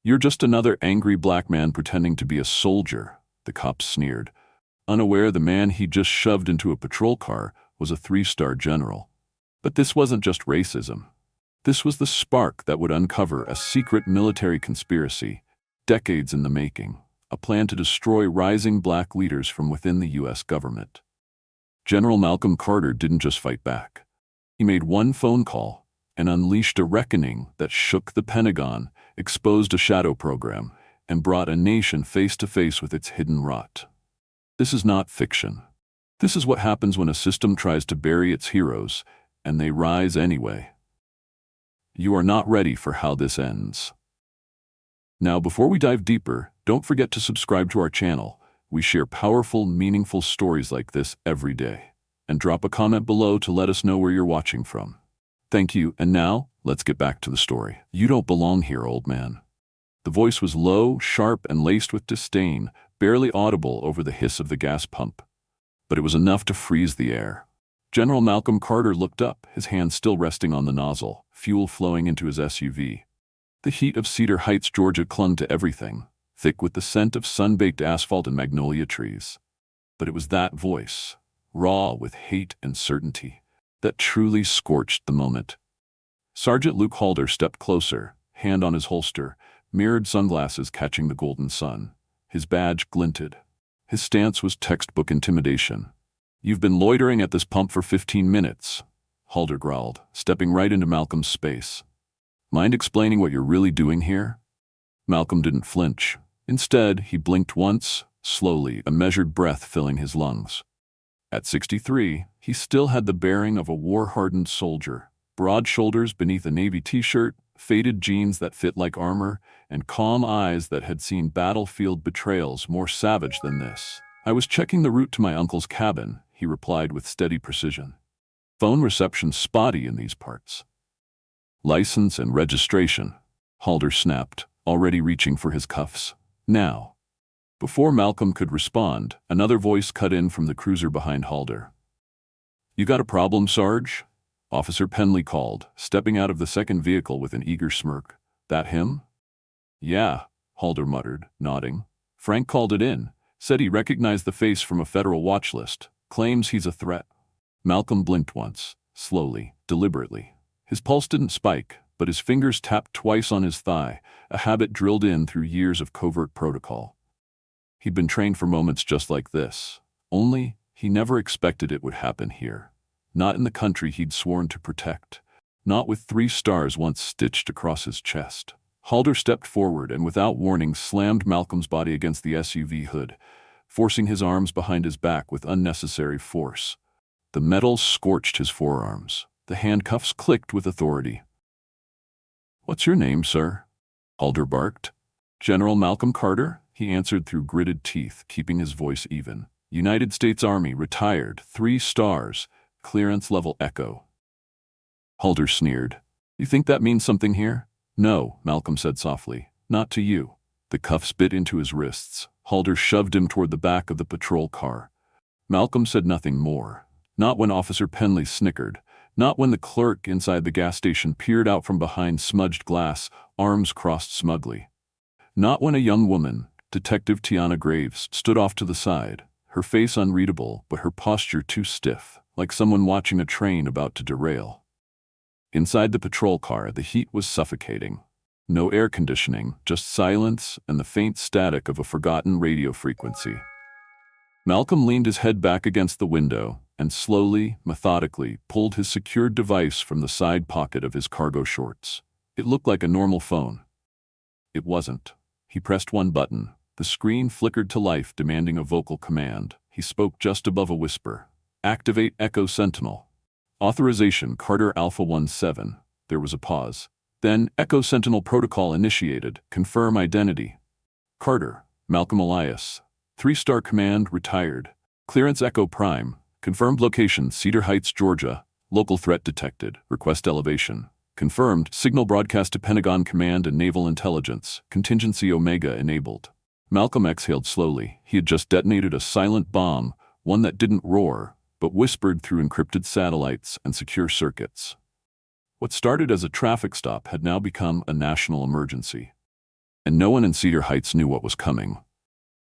"You're just another angry black man pretending to be a soldier," the cops sneered, unaware the man he just shoved into a patrol car was a three-star general. But this wasn't just racism. This was the spark that would uncover a secret military conspiracy, decades in the making, a plan to destroy rising black leaders from within the U.S. government. General Malcolm Carter didn't just fight back. He made one phone call and unleashed a reckoning that shook the Pentagon, exposed a shadow program, and brought a nation face-to-face with its hidden rot. This is not fiction. This is what happens when a system tries to bury its heroes, and they rise anyway. You are not ready for how this ends. Now, before we dive deeper, don't forget to subscribe to our channel. We share powerful, meaningful stories like this every day. And drop a comment below to let us know where you're watching from. Thank you, and now, let's get back to the story. "You don't belong here, old man." The voice was low, sharp, and laced with disdain, barely audible over the hiss of the gas pump. But it was enough to freeze the air. General Malcolm Carter looked up, his hand still resting on the nozzle, fuel flowing into his SUV. The heat of Cedar Heights, Georgia clung to everything, thick with the scent of sun-baked asphalt and magnolia trees. But it was that voice, raw with hate and certainty, that truly scorched the moment. Sergeant Luke Halder stepped closer, hand on his holster, mirrored sunglasses catching the golden sun. His badge glinted. His stance was textbook intimidation. "You've been loitering at this pump for 15 minutes, Halder growled, stepping right into Malcolm's space. "Mind explaining what you're really doing here?" Malcolm didn't flinch. Instead, he blinked once, slowly, a measured breath filling his lungs. At 63, he still had the bearing of a war-hardened soldier. Broad shoulders beneath a navy t-shirt, faded jeans that fit like armor, and calm eyes that had seen battlefield betrayals more savage than this. "I was checking the route to my uncle's cabin," he replied with steady precision. "Phone reception spotty in these parts." "License and registration," Halder snapped, already reaching for his cuffs. "Now." Before Malcolm could respond, another voice cut in from the cruiser behind Halder. "You got a problem, Sarge?" Officer Penley called, stepping out of the second vehicle with an eager smirk. "That him?" "Yeah," Halder muttered, nodding. "Frank called it in. Said he recognized the face from a federal watch list. Claims he's a threat." Malcolm blinked once, slowly, deliberately. His pulse didn't spike, but his fingers tapped twice on his thigh, a habit drilled in through years of covert protocol. He'd been trained for moments just like this. Only, he never expected it would happen here. Not in the country he'd sworn to protect. Not with 3 stars once stitched across his chest. Halder stepped forward and without warning slammed Malcolm's body against the SUV hood, forcing his arms behind his back with unnecessary force. The metal scorched his forearms. The handcuffs clicked with authority. "What's your name, sir?" Halder barked. "General Malcolm Carter," he answered through gritted teeth, keeping his voice even. "United States Army, retired, 3 stars, clearance level Echo." Halder sneered. "You think that means something here?" "No," Malcolm said softly. "Not to you." The cuffs bit into his wrists. Halder shoved him toward the back of the patrol car. Malcolm said nothing more. Not when Officer Penley snickered. Not when the clerk inside the gas station peered out from behind smudged glass, arms crossed smugly. Not when a young woman, Detective Tiana Graves, stood off to the side, her face unreadable but her posture too stiff, like someone watching a train about to derail. Inside the patrol car, the heat was suffocating. No air conditioning, just silence and the faint static of a forgotten radio frequency. Malcolm leaned his head back against the window and slowly, methodically, pulled his secured device from the side pocket of his cargo shorts. It looked like a normal phone. It wasn't. He pressed one button. The screen flickered to life, demanding a vocal command. He spoke just above a whisper. "Activate Echo Sentinel." "Authorization Carter Alpha 17. There was a pause. Then, "Echo Sentinel protocol initiated. Confirm identity." "Carter, Malcolm Elias. 3-star command, retired. Clearance Echo Prime. Confirmed location Cedar Heights, Georgia. Local threat detected. Request elevation. Confirmed. Signal broadcast to Pentagon Command and Naval Intelligence. Contingency Omega enabled." Malcolm exhaled slowly. He had just detonated a silent bomb, one that didn't roar, but whispered through encrypted satellites and secure circuits. What started as a traffic stop had now become a national emergency. And no one in Cedar Heights knew what was coming.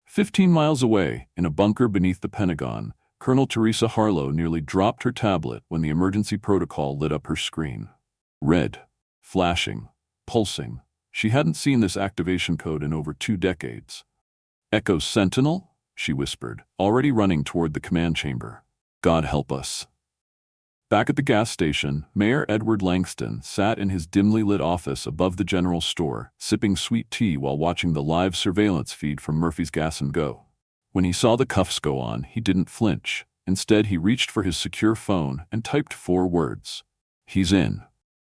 15 miles away, in a bunker beneath the Pentagon, Colonel Teresa Harlow nearly dropped her tablet when the emergency protocol lit up her screen. Red, flashing, pulsing. She hadn't seen this activation code in over 2 decades. "Echo Sentinel?" she whispered, already running toward the command chamber. "God help us." Back at the gas station, Mayor Edward Langston sat in his dimly lit office above the general store, sipping sweet tea while watching the live surveillance feed from Murphy's Gas and Go. When he saw the cuffs go on, he didn't flinch. Instead, he reached for his secure phone and typed 4 words. "He's in.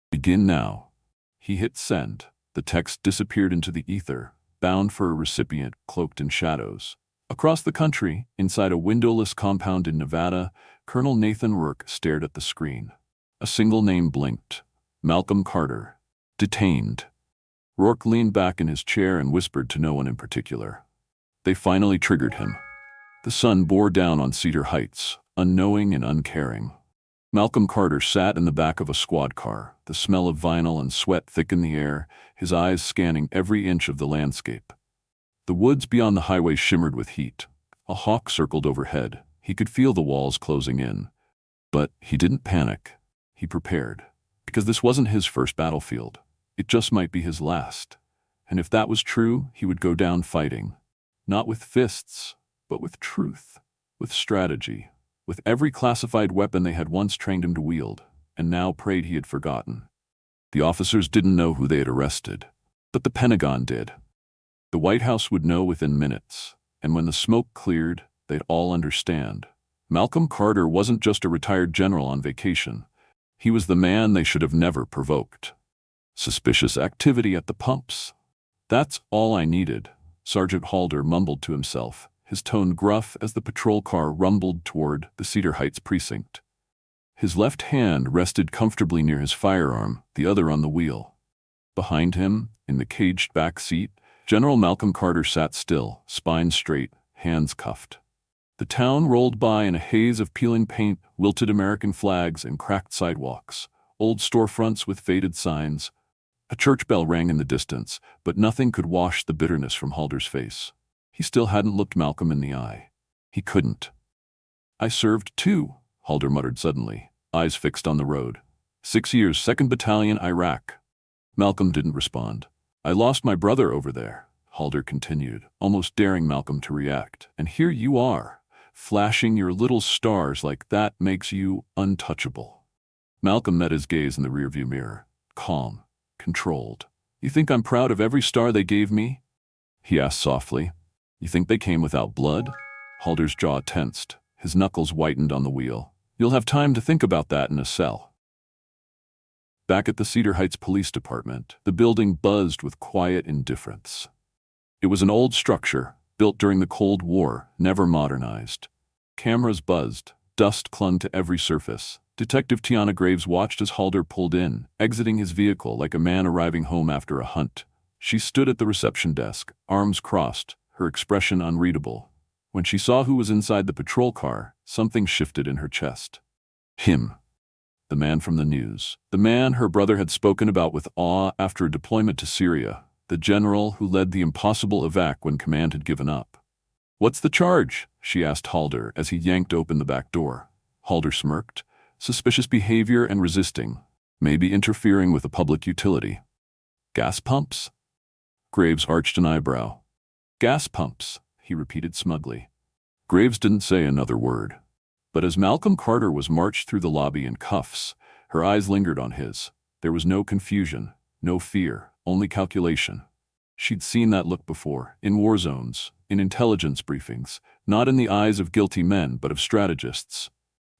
Begin now." He hit send. The text disappeared into the ether, bound for a recipient cloaked in shadows. Across the country, inside a windowless compound in Nevada, Colonel Nathan Rourke stared at the screen. A single name blinked. Malcolm Carter. Detained. Rourke leaned back in his chair and whispered to no one in particular. They finally triggered him. The sun bore down on Cedar Heights, unknowing and uncaring. Malcolm Carter sat in the back of a squad car, the smell of vinyl and sweat thick in the air, his eyes scanning every inch of the landscape. The woods beyond the highway shimmered with heat. A hawk circled overhead. He could feel the walls closing in. But he didn't panic. He prepared. Because this wasn't his first battlefield. It just might be his last. And if that was true, he would go down fighting. Not with fists, but with truth, with strategy, with every classified weapon they had once trained him to wield, and now prayed he had forgotten. The officers didn't know who they had arrested, but the Pentagon did. The White House would know within minutes, and when the smoke cleared, they'd all understand. Malcolm Carter wasn't just a retired general on vacation. He was the man they should have never provoked. Suspicious activity at the pumps. "That's all I needed," Sergeant Halder mumbled to himself, his tone gruff as the patrol car rumbled toward the Cedar Heights precinct. His left hand rested comfortably near his firearm, the other on the wheel. Behind him, in the caged back seat, General Malcolm Carter sat still, spine straight, hands cuffed. The town rolled by in a haze of peeling paint, wilted American flags, and cracked sidewalks, old storefronts with faded signs. A church bell rang in the distance, but nothing could wash the bitterness from Halder's face. He still hadn't looked Malcolm in the eye. He couldn't. "I served too," Halder muttered suddenly, eyes fixed on the road. 6 years, 2nd Battalion, Iraq. Malcolm didn't respond. "I lost my brother over there," Halder continued, almost daring Malcolm to react. "And here you are. Flashing your little stars like that makes you untouchable." Malcolm met his gaze in the rearview mirror, calm, controlled. "You think I'm proud of every star they gave me?" he asked softly. "You think they came without blood?" Halder's jaw tensed, his knuckles whitened on the wheel. "You'll have time to think about that in a cell." Back at the Cedar Heights Police Department, the building buzzed with quiet indifference. It was an old structure, built during the Cold War, never modernized. Cameras buzzed, dust clung to every surface. Detective Tiana Graves watched as Halder pulled in, exiting his vehicle like a man arriving home after a hunt. She stood at the reception desk, arms crossed, her expression unreadable. When she saw who was inside the patrol car, something shifted in her chest. Him. The man from the news. The man her brother had spoken about with awe after a deployment to Syria. The general who led the impossible evac when command had given up. "What's the charge?" she asked Halder as he yanked open the back door. Halder smirked. "Suspicious behavior and resisting. Maybe interfering with a public utility." "Gas pumps?" Graves arched an eyebrow. "Gas pumps," he repeated smugly. Graves didn't say another word. But as Malcolm Carter was marched through the lobby in cuffs, her eyes lingered on his. There was no confusion, no fear, only calculation. She'd seen that look before, in war zones, in intelligence briefings, not in the eyes of guilty men but of strategists.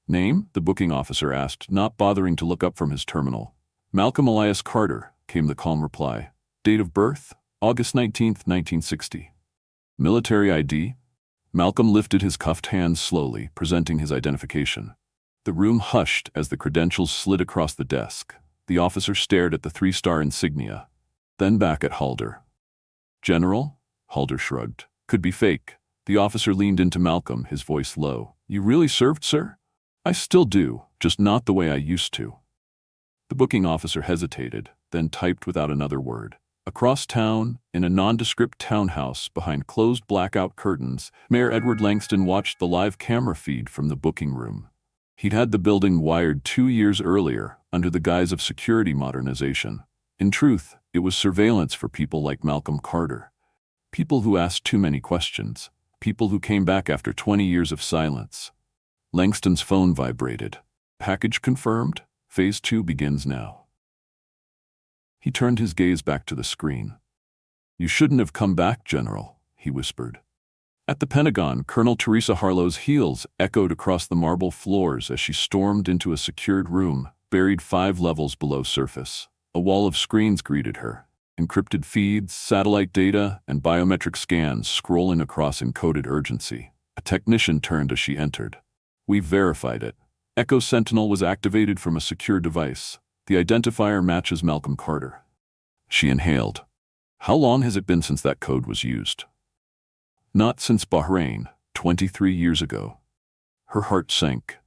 "Name?" the booking officer asked, not bothering to look up from his terminal. "Malcolm Elias Carter," came the calm reply. "Date of birth? August 19th, 1960. "Military ID?" Malcolm lifted his cuffed hands slowly, presenting his identification. The room hushed as the credentials slid across the desk. The officer stared at the 3-star insignia, then back at Halder. "General?" Halder shrugged. "Could be fake." The officer leaned into Malcolm, his voice low. "You really served, sir?" "I still do, just not the way I used to." The booking officer hesitated, then typed without another word. Across town, in a nondescript townhouse behind closed blackout curtains, Mayor Edward Langston watched the live camera feed from the booking room. He'd had the building wired 2 years earlier under the guise of security modernization. In truth, it was surveillance for people like Malcolm Carter. People who asked too many questions. People who came back after 20 years of silence. Langston's phone vibrated. Package confirmed. Phase 2 begins now. He turned his gaze back to the screen. "You shouldn't have come back, General," he whispered. At the Pentagon, Colonel Teresa Harlow's heels echoed across the marble floors as she stormed into a secured room, buried 5 levels below surface. A wall of screens greeted her. Encrypted feeds, satellite data, and biometric scans scrolling across encoded urgency. A technician turned as she entered. "We've verified it. Echo Sentinel was activated from a secure device. The identifier matches Malcolm Carter." She inhaled. "How long has it been since that code was used?" "Not since Bahrain, 23 years ago." Her heart sank.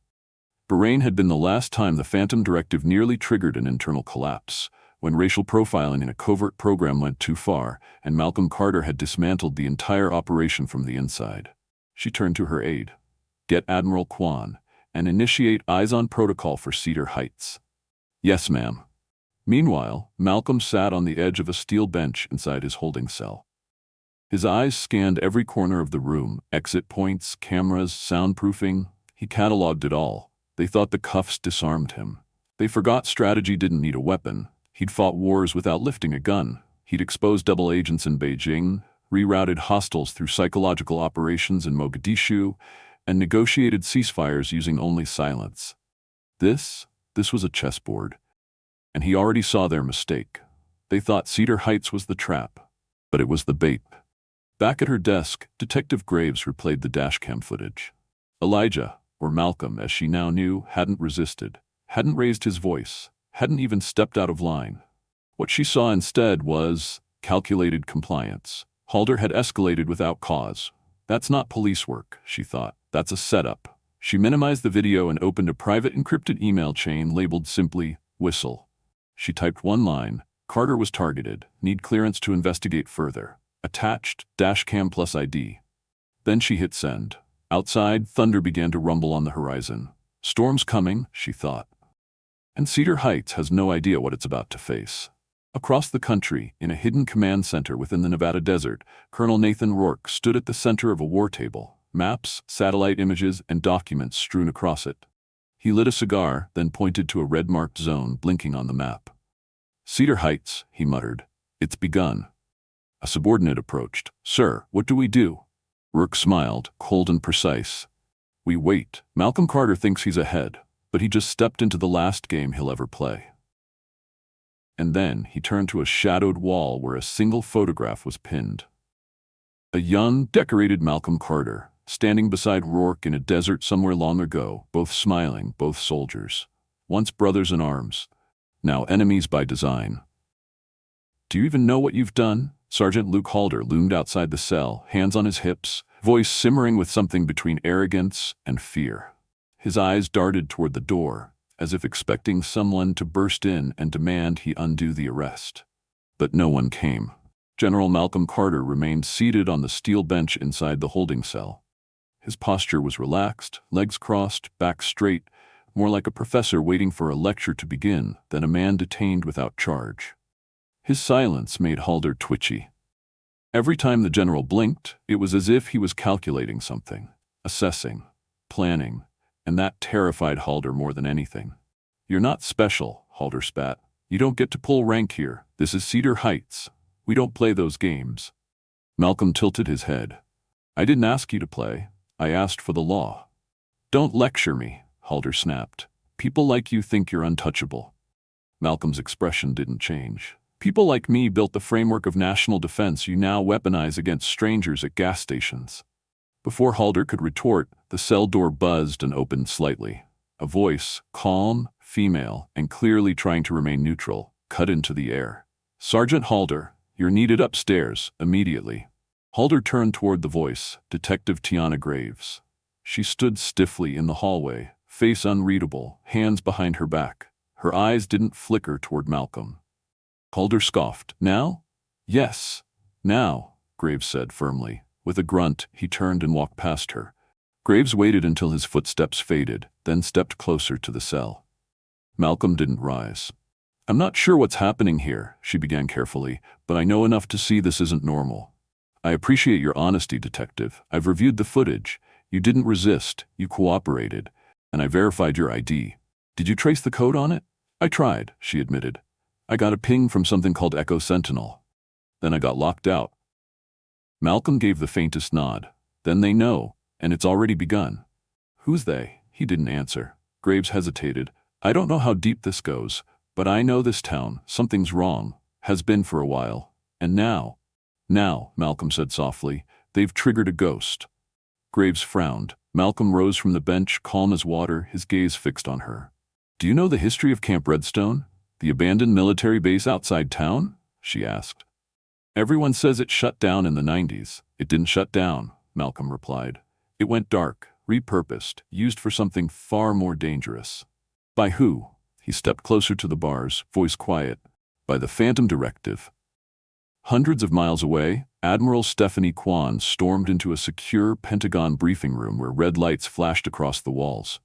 Bahrain had been the last time the Phantom Directive nearly triggered an internal collapse, when racial profiling in a covert program went too far, and Malcolm Carter had dismantled the entire operation from the inside. She turned to her aide. "Get Admiral Kwan, and initiate eyes-on protocol for Cedar Heights." "Yes, ma'am." Meanwhile, Malcolm sat on the edge of a steel bench inside his holding cell. His eyes scanned every corner of the room, exit points, cameras, soundproofing. He cataloged it all. They thought the cuffs disarmed him. They forgot strategy didn't need a weapon. He'd fought wars without lifting a gun. He'd exposed double agents in Beijing, rerouted hostiles through psychological operations in Mogadishu, and negotiated ceasefires using only silence. This was a chessboard. And he already saw their mistake. They thought Cedar Heights was the trap, but it was the bait. Back at her desk, Detective Graves replayed the dashcam footage. Elijah, or Malcolm as she now knew, hadn't resisted, hadn't raised his voice, hadn't even stepped out of line. What she saw instead was calculated compliance. Halder had escalated without cause. That's not police work, she thought. That's a setup. She minimized the video and opened a private encrypted email chain labeled simply, "Whistle." She typed one line. Carter was targeted. Need clearance to investigate further. Attached, dashcam plus ID. Then she hit send. Outside, thunder began to rumble on the horizon. Storm's coming, she thought. And Cedar Heights has no idea what it's about to face. Across the country, in a hidden command center within the Nevada desert, Colonel Nathan Rourke stood at the center of a war table. Maps, satellite images, and documents strewn across it. He lit a cigar, then pointed to a red-marked zone blinking on the map. "Cedar Heights," he muttered. "It's begun." A subordinate approached. "Sir, what do we do?" Rourke smiled, cold and precise. "We wait. Malcolm Carter thinks he's ahead, but he just stepped into the last game he'll ever play." And then he turned to a shadowed wall where a single photograph was pinned. A young, decorated Malcolm Carter, standing beside Rourke in a desert somewhere long ago, both smiling, both soldiers. Once brothers in arms, now enemies by design. "Do you even know what you've done?" Sergeant Luke Halder loomed outside the cell, hands on his hips, voice simmering with something between arrogance and fear. His eyes darted toward the door, as if expecting someone to burst in and demand he undo the arrest. But no one came. General Malcolm Carter remained seated on the steel bench inside the holding cell. His posture was relaxed, legs crossed, back straight, more like a professor waiting for a lecture to begin than a man detained without charge. His silence made Halder twitchy. Every time the general blinked, it was as if he was calculating something, assessing, planning, and that terrified Halder more than anything. "You're not special," Halder spat. "You don't get to pull rank here. This is Cedar Heights. We don't play those games." Malcolm tilted his head. "I didn't ask you to play. I asked for the law." "Don't lecture me," Halder snapped. "People like you think you're untouchable." Malcolm's expression didn't change. "People like me built the framework of national defense you now weaponize against strangers at gas stations." Before Halder could retort, the cell door buzzed and opened slightly. A voice, calm, female, and clearly trying to remain neutral, cut into the air. "Sergeant Halder, you're needed upstairs, immediately." Halder turned toward the voice, Detective Tiana Graves. She stood stiffly in the hallway, face unreadable, hands behind her back. Her eyes didn't flicker toward Malcolm. Halder scoffed. "Now? Yes. Now, Graves said firmly. With a grunt, he turned and walked past her. Graves waited until his footsteps faded, then stepped closer to the cell. Malcolm didn't rise. I'm not sure what's happening here, she began carefully, but I know enough to see this isn't normal. I appreciate your honesty, Detective. I've reviewed the footage. You didn't resist, you cooperated, and I verified your ID. Did you trace the code on it? I tried, she admitted. I got a ping from something called Echo Sentinel. Then I got locked out. Malcolm gave the faintest nod. Then they know, and it's already begun. Who's they? He didn't answer. Graves hesitated. I don't know how deep this goes, but I know this town, something's wrong, has been for a while. And now, Malcolm said softly, they've triggered a ghost. Graves frowned. Malcolm rose from the bench, calm as water, his gaze fixed on her. Do you know the history of Camp Redstone? The abandoned military base outside town? She asked. Everyone says it shut down in the 90s. It didn't shut down, Malcolm replied. It went dark, repurposed, used for something far more dangerous. By who? He stepped closer to the bars, voice quiet. By the Phantom Directive. Hundreds of miles away, Admiral Stephanie Kwan stormed into a secure Pentagon briefing room where red lights flashed across the walls.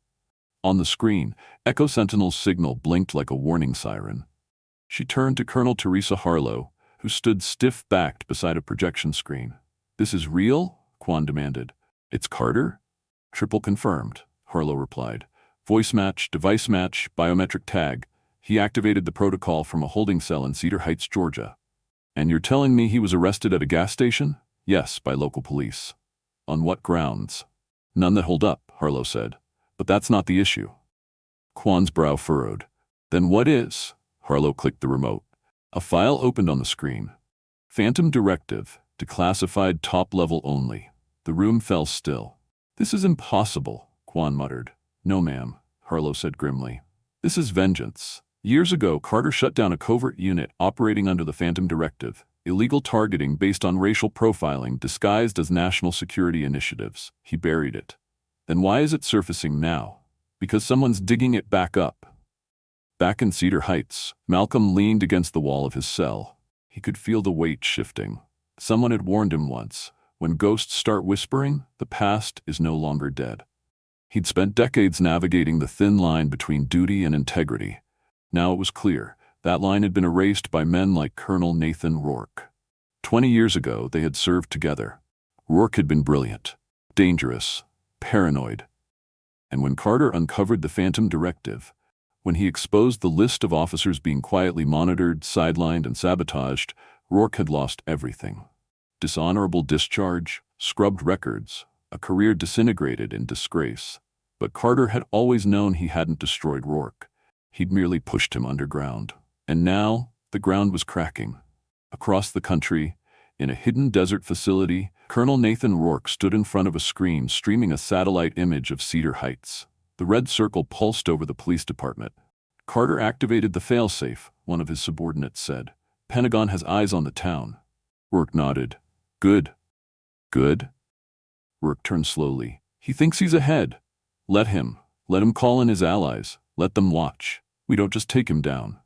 On the screen, Echo Sentinel's signal blinked like a warning siren. She turned to Colonel Teresa Harlow, who stood stiff-backed beside a projection screen. This is real? Kwan demanded. It's Carter? Triple confirmed, Harlow replied. Voice match, device match, biometric tag. He activated the protocol from a holding cell in Cedar Heights, Georgia. And you're telling me he was arrested at a gas station? Yes, by local police. On what grounds? None that hold up, Harlow said. But that's not the issue. Kwan's brow furrowed. Then what is? Harlow clicked the remote. A file opened on the screen. Phantom Directive, declassified top level only. The room fell still. This is impossible, Kwan muttered. No, ma'am, Harlow said grimly. This is vengeance. Years ago, Carter shut down a covert unit operating under the Phantom Directive, illegal targeting based on racial profiling disguised as national security initiatives. He buried it. Then why is it surfacing now? Because someone's digging it back up. Back in Cedar Heights, Malcolm leaned against the wall of his cell. He could feel the weight shifting. Someone had warned him once, when ghosts start whispering, the past is no longer dead. He'd spent decades navigating the thin line between duty and integrity. Now it was clear, that line had been erased by men like Colonel Nathan Rourke. 20 years ago, they had served together. Rourke had been brilliant, dangerous, paranoid. And when Carter uncovered the Phantom Directive, when he exposed the list of officers being quietly monitored, sidelined, and sabotaged, Rourke had lost everything. Dishonorable discharge, scrubbed records, a career disintegrated in disgrace. But Carter had always known he hadn't destroyed Rourke. He'd merely pushed him underground. And now, the ground was cracking. Across the country, in a hidden desert facility, Colonel Nathan Rourke stood in front of a screen streaming a satellite image of Cedar Heights. The red circle pulsed over the police department. Carter activated the failsafe, one of his subordinates said. Pentagon has eyes on the town. Rourke nodded. Good. Good? Rourke turned slowly. He thinks he's ahead. Let him. Let him call in his allies. Let them watch. We don't just take him down.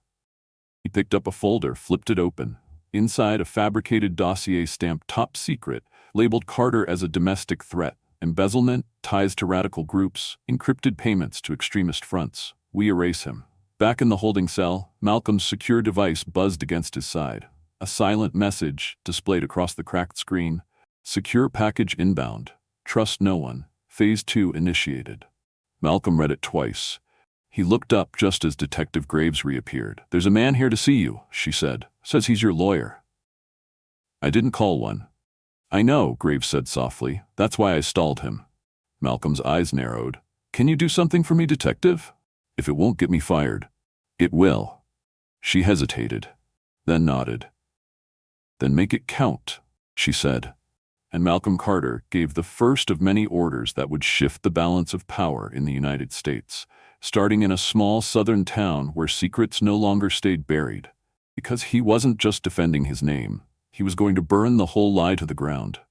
He picked up a folder, flipped it open. Inside, a fabricated dossier stamped top secret, labeled Carter as a domestic threat. Embezzlement, ties to radical groups, encrypted payments to extremist fronts. We erase him. Back in the holding cell, Malcolm's secure device buzzed against his side. A silent message displayed across the cracked screen. Secure package inbound. Trust no one. Phase 2 initiated. Malcolm read it twice. He looked up just as Detective Graves reappeared. There's a man here to see you, she said. Says he's your lawyer. I didn't call one. I know, Graves said softly. That's why I stalled him. Malcolm's eyes narrowed. Can you do something for me, Detective? If it won't get me fired. It will. She hesitated, then nodded. Then make it count, she said. And Malcolm Carter gave the first of many orders that would shift the balance of power in the United States, starting in a small southern town where secrets no longer stayed buried. Because he wasn't just defending his name. He was going to burn the whole lie to the ground.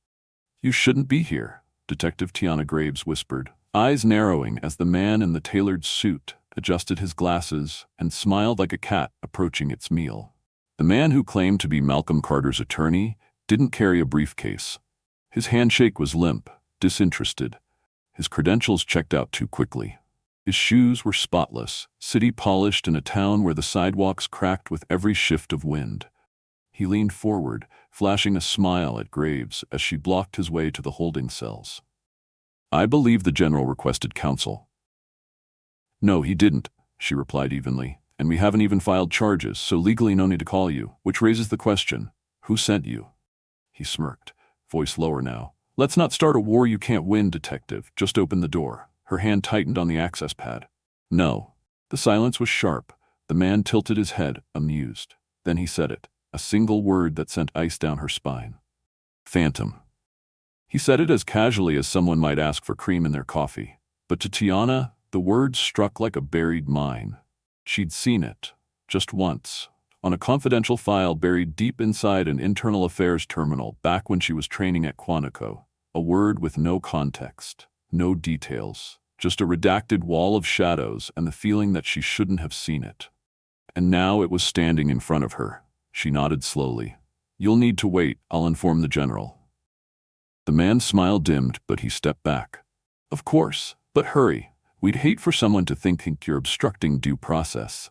You shouldn't be here, Detective Tiana Graves whispered, eyes narrowing as the man in the tailored suit adjusted his glasses and smiled like a cat approaching its meal. The man who claimed to be Malcolm Carter's attorney didn't carry a briefcase. His handshake was limp, disinterested. His credentials checked out too quickly. His shoes were spotless, city-polished in a town where the sidewalks cracked with every shift of wind. He leaned forward, flashing a smile at Graves as she blocked his way to the holding cells. "I believe the general requested counsel." "No, he didn't," she replied evenly, "and we haven't even filed charges, so legally no need to call you, which raises the question, who sent you?" He smirked, voice lower now. "Let's not start a war you can't win, detective. Just open the door." Her hand tightened on the access pad. "No." The silence was sharp. The man tilted his head, amused. Then he said it, a single word that sent ice down her spine. "Phantom." He said it as casually as someone might ask for cream in their coffee. But to Tiana, the word struck like a buried mine. She'd seen it, just once, on a confidential file buried deep inside an internal affairs terminal back when she was training at Quantico. A word with no context, no details, just a redacted wall of shadows and the feeling that she shouldn't have seen it. And now it was standing in front of her. She nodded slowly. "You'll need to wait, I'll inform the general." The man's smile dimmed, but he stepped back. "Of course, but hurry. We'd hate for someone to think you're obstructing due process."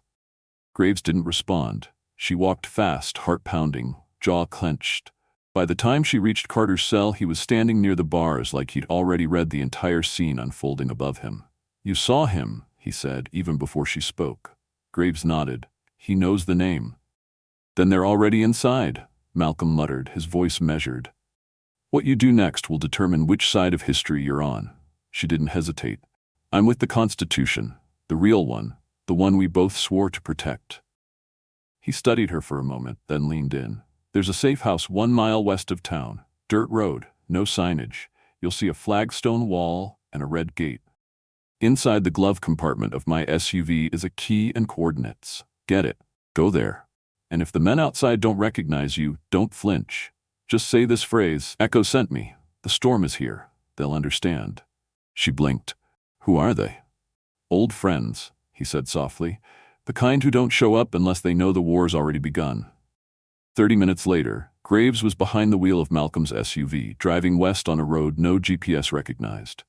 Graves didn't respond. She walked fast, heart pounding, jaw clenched. By the time she reached Carter's cell, he was standing near the bars like he'd already read the entire scene unfolding above him. "You saw him," he said, even before she spoke. Graves nodded. "He knows the name." "Then they're already inside," Malcolm muttered, his voice measured. "What you do next will determine which side of history you're on." She didn't hesitate. "I'm with the Constitution, the real one, the one we both swore to protect." He studied her for a moment, then leaned in. "There's a safe house 1 mile west of town. Dirt road, no signage. You'll see a flagstone wall and a red gate. Inside the glove compartment of my SUV is a key and coordinates. Get it. Go there. And if the men outside don't recognize you, don't flinch. Just say this phrase, 'Echo sent me. The storm is here.' They'll understand." She blinked. "Who are they?" "Old friends," he said softly. "The kind who don't show up unless they know the war's already begun." 30 minutes later, Graves was behind the wheel of Malcolm's SUV, driving west on a road no GPS recognized.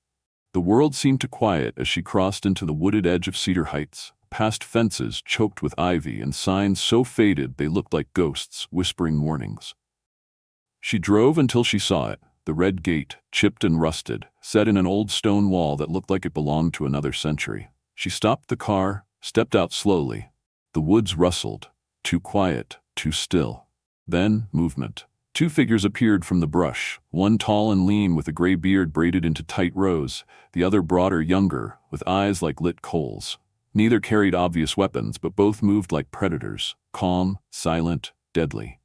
The world seemed to quiet as she crossed into the wooded edge of Cedar Heights, past fences choked with ivy and signs so faded they looked like ghosts whispering warnings. She drove until she saw it, the red gate, chipped and rusted, set in an old stone wall that looked like it belonged to another century. She stopped the car, stepped out slowly. The woods rustled, too quiet, too still. Then, movement. 2 figures appeared from the brush, one tall and lean with a gray beard braided into tight rows, the other broader, younger, with eyes like lit coals. Neither carried obvious weapons, but both moved like predators, calm, silent, deadly.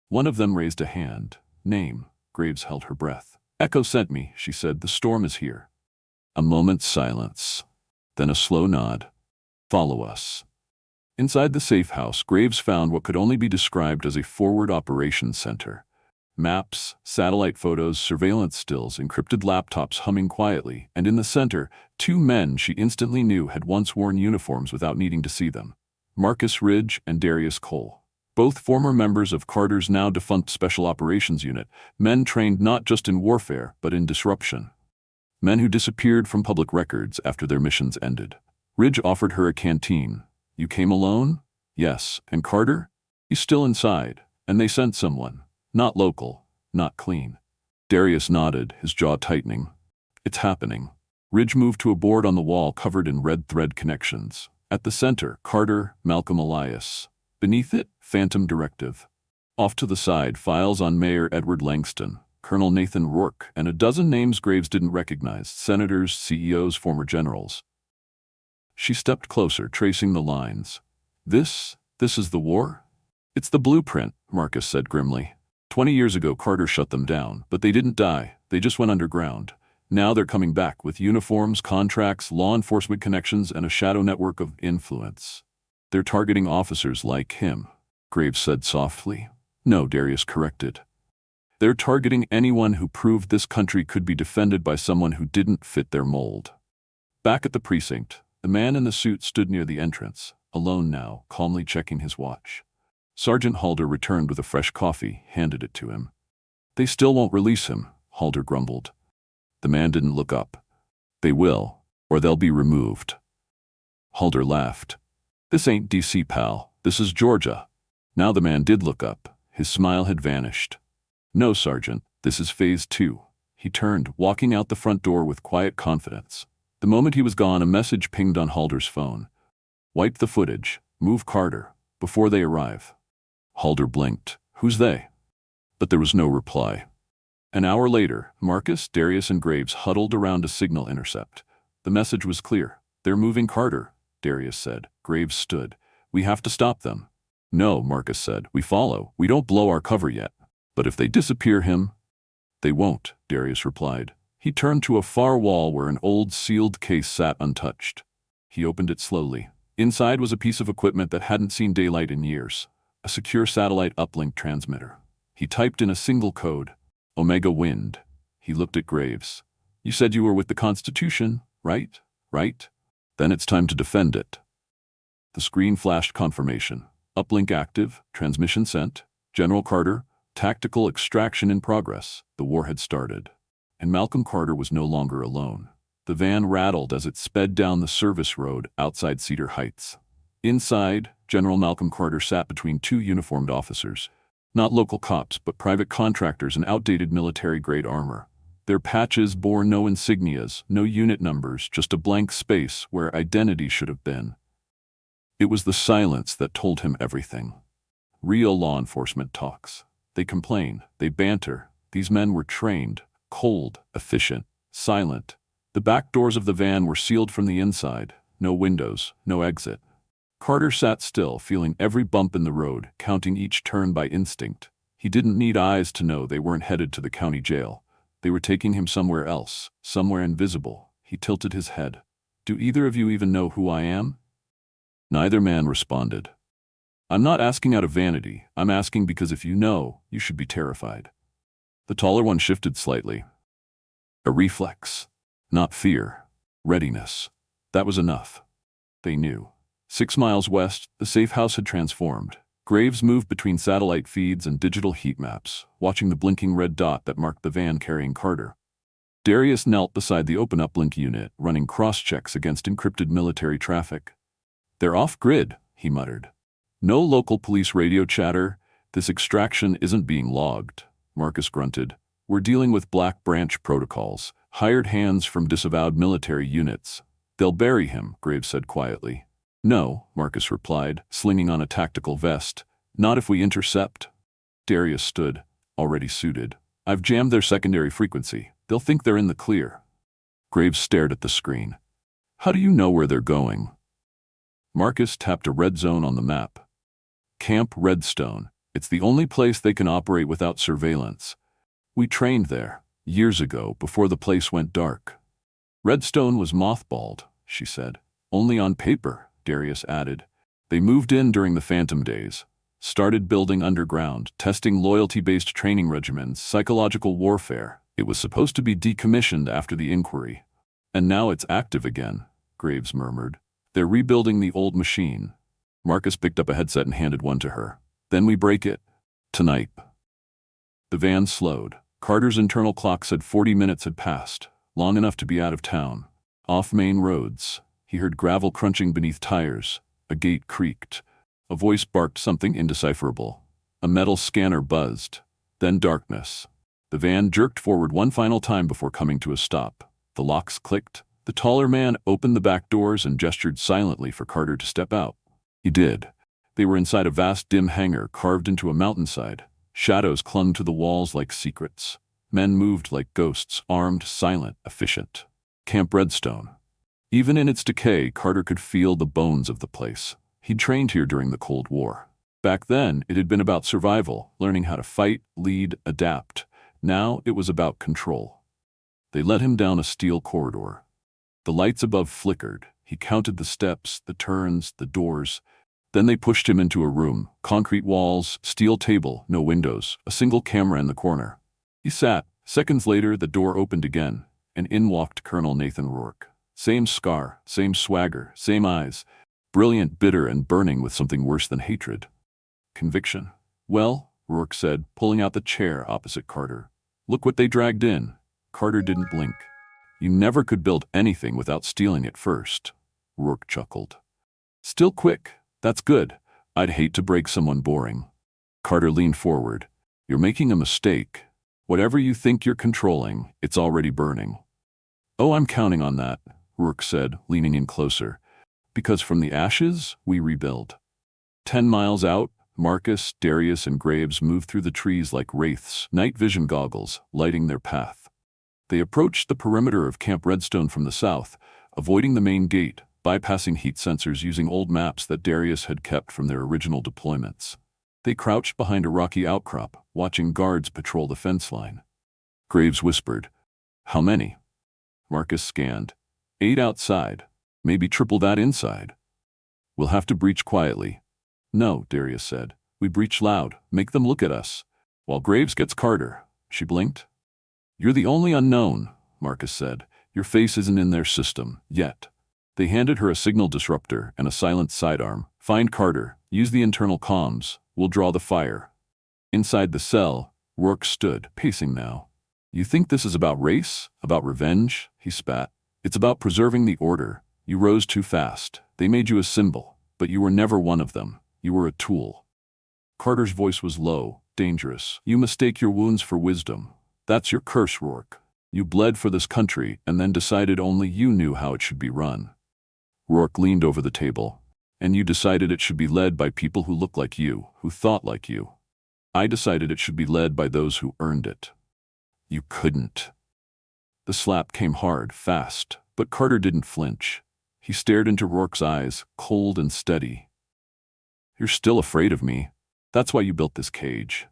One of them raised a hand. "Name." Graves held her breath. "Echo sent me," she said. "The storm is here." A moment's silence. Then a slow nod. "Follow us." Inside the safe house, Graves found what could only be described as a forward operations center. Maps, satellite photos, surveillance stills, encrypted laptops humming quietly, and in the center, 2 men she instantly knew had once worn uniforms without needing to see them. Marcus Ridge and Darius Cole. Both former members of Carter's now defunct Special Operations Unit, men trained not just in warfare, but in disruption. Men who disappeared from public records after their missions ended. Ridge offered her a canteen. "You came alone?" "Yes." "And Carter?" "He's still inside, and they sent someone. Not local, not clean." Darius nodded, his jaw tightening. "It's happening." Ridge moved to a board on the wall covered in red thread connections. At the center, Carter, Malcolm Elias. Beneath it, Phantom Directive. Off to the side, files on Mayor Edward Langston, Colonel Nathan Rourke, and a dozen names Graves didn't recognize, senators, CEOs, former generals. She stepped closer, tracing the lines. This is the war?" "It's the blueprint," Marcus said grimly. 20 years ago, Carter shut them down, but they didn't die. They just went underground. Now they're coming back with uniforms, contracts, law enforcement connections, and a shadow network of influence. They're targeting officers like him," Graves said softly. "No," Darius corrected. "They're targeting anyone who proved this country could be defended by someone who didn't fit their mold." Back at the precinct, the man in the suit stood near the entrance, alone now, calmly checking his watch. Sergeant Halder returned with a fresh coffee, handed it to him. They still won't release him, Halder grumbled. The man didn't look up. They will, or they'll be removed. Halder laughed. This ain't D.C., pal. This is Georgia. Now the man did look up. His smile had vanished. No, Sergeant, this is Phase 2. He turned, walking out the front door with quiet confidence. The moment he was gone, a message pinged on Halder's phone. Wipe the footage. Move Carter. Before they arrive. Halder blinked. Who's they? But there was no reply. An hour later, Marcus, Darius, and Graves huddled around a signal intercept. The message was clear. They're moving Carter, Darius said. Graves stood. We have to stop them. No, Marcus said. We follow. We don't blow our cover yet. But if they disappear him, they won't, Darius replied. He turned to a far wall where an old sealed case sat untouched. He opened it slowly. Inside was a piece of equipment that hadn't seen daylight in years. A secure satellite uplink transmitter. He typed in a single code. Omega Wind. He looked at Graves. You said you were with the Constitution, right? Right? Then it's time to defend it. The screen flashed confirmation. Uplink active, transmission sent. General Carter, tactical extraction in progress. The war had started. And Malcolm Carter was no longer alone. The van rattled as it sped down the service road outside Cedar Heights. Inside, General Malcolm Carter sat between two uniformed officers. Not local cops, but private contractors in outdated military-grade armor. Their patches bore no insignias, no unit numbers, just a blank space where identity should have been. It was the silence that told him everything. Real law enforcement talks. They complain, they banter. These men were trained, cold, efficient, silent. The back doors of the van were sealed from the inside. No windows, no exit. Carter sat still, feeling every bump in the road, counting each turn by instinct. He didn't need eyes to know they weren't headed to the county jail. They were taking him somewhere else, somewhere invisible. He tilted his head. Do either of you even know who I am? Neither man responded. I'm not asking out of vanity. I'm asking because if you know, you should be terrified. The taller one shifted slightly. A reflex. Not fear. Readiness. That was enough. They knew. 6 miles west, the safe house had transformed. Graves moved between satellite feeds and digital heat maps, watching the blinking red dot that marked the van carrying Carter. Darius knelt beside the open uplink unit, running cross-checks against encrypted military traffic. They're off-grid, he muttered. No local police radio chatter. This extraction isn't being logged, Marcus grunted. We're dealing with Black Branch protocols, hired hands from disavowed military units. They'll bury him, Graves said quietly. No, Marcus replied, slinging on a tactical vest. Not if we intercept. Darius stood, already suited. I've jammed their secondary frequency. They'll think they're in the clear. Graves stared at the screen. How do you know where they're going? Marcus tapped a red zone on the map. Camp Redstone. It's the only place they can operate without surveillance. We trained there, years ago, before the place went dark. Redstone was mothballed, she said. Only on paper, Darius added. They moved in during the Phantom days. Started building underground, testing loyalty-based training regimens, psychological warfare. It was supposed to be decommissioned after the inquiry. And now it's active again, Graves murmured. They're rebuilding the old machine. Marcus picked up a headset and handed one to her. Then we break it. Tonight. The van slowed. Carter's internal clock said 40 minutes had passed, long enough to be out of town. Off main roads. He heard gravel crunching beneath tires. A gate creaked. A voice barked something indecipherable. A metal scanner buzzed. Then darkness. The van jerked forward one final time before coming to a stop. The locks clicked. The taller man opened the back doors and gestured silently for Carter to step out. He did. They were inside a vast dim hangar carved into a mountainside. Shadows clung to the walls like secrets. Men moved like ghosts, armed, silent, efficient. Camp Redstone. Even in its decay, Carter could feel the bones of the place. He'd trained here during the Cold War. Back then, it had been about survival, learning how to fight, lead, adapt. Now, it was about control. They led him down a steel corridor. The lights above flickered. He counted the steps, the turns, the doors. Then they pushed him into a room. Concrete walls, steel table, no windows, a single camera in the corner. He sat. Seconds later, the door opened again, and in walked Colonel Nathan Rourke. Same scar, same swagger, same eyes. Brilliant, bitter, and burning with something worse than hatred. conviction. "Well," Rourke said, pulling out the chair opposite Carter. "Look what they dragged in." Carter didn't blink. "You never could build anything without stealing it first," Rourke chuckled. "Still quick. That's good. I'd hate to break someone boring." Carter leaned forward. "You're making a mistake. Whatever you think you're controlling, it's already burning." "Oh, I'm counting on that," Rourke said, leaning in closer. "Because from the ashes, we rebuild." 10 miles out, Marcus, Darius, and Graves moved through the trees like wraiths, night vision goggles, lighting their path. They approached the perimeter of Camp Redstone from the south, avoiding the main gate, bypassing heat sensors using old maps that Darius had kept from their original deployments. They crouched behind a rocky outcrop, watching guards patrol the fence line. Graves whispered, "How many?" Marcus scanned. 8 outside, maybe triple that inside. "We'll have to breach quietly." "No," Darius said. "We breach loud, make them look at us. While Graves gets Carter." She blinked. "You're the only unknown," Marcus said. "Your face isn't in their system, yet." They handed her a signal disruptor and a silent sidearm. "Find Carter, use the internal comms, we'll draw the fire." Inside the cell, Rourke stood, pacing now. "You think this is about race? About revenge?" He spat. "It's about preserving the order. You rose too fast. They made you a symbol, but you were never one of them. You were a tool." Carter's voice was low, dangerous. "You mistake your wounds for wisdom. That's your curse, Rourke. You bled for this country and then decided only you knew how it should be run." Rourke leaned over the table. "And you decided it should be led by people who look like you, who thought like you. I decided it should be led by those who earned it. You couldn't." The slap came hard, fast, but Carter didn't flinch. He stared into Rourke's eyes, cold and steady. "You're still afraid of me. That's why you built this cage."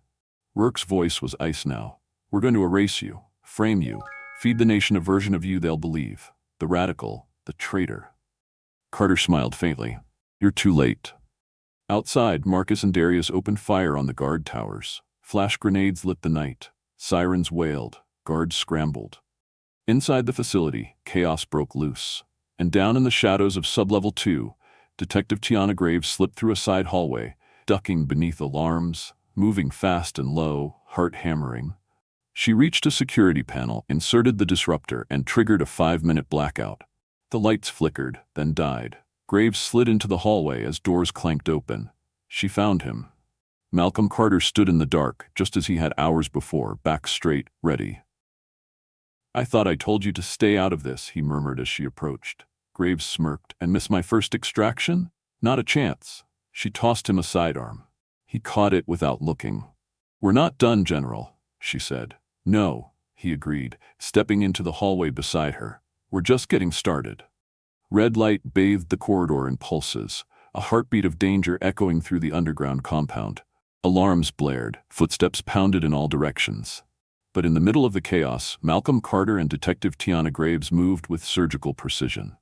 Rourke's voice was ice now. "We're going to erase you, frame you, feed the nation a version of you they'll believe. The radical, the traitor." Carter smiled faintly. "You're too late." Outside, Marcus and Darius opened fire on the guard towers. Flash grenades lit the night. Sirens wailed. Guards scrambled. Inside the facility, chaos broke loose. And down in the shadows of Sublevel 2, Detective Tiana Graves slipped through a side hallway, ducking beneath alarms, moving fast and low, heart hammering. She reached a security panel, inserted the disruptor, and triggered a 5-minute blackout. The lights flickered, then died. Graves slid into the hallway as doors clanked open. She found him. Malcolm Carter stood in the dark, just as he had hours before, back straight, ready. "I thought I told you to stay out of this," he murmured as she approached. Graves smirked. "And miss my first extraction? Not a chance." She tossed him a sidearm. He caught it without looking. "We're not done, General," she said. "No," he agreed, stepping into the hallway beside her. "We're just getting started." Red light bathed the corridor in pulses, a heartbeat of danger echoing through the underground compound. Alarms blared, footsteps pounded in all directions. But in the middle of the chaos, Malcolm Carter and Detective Tiana Graves moved with surgical precision.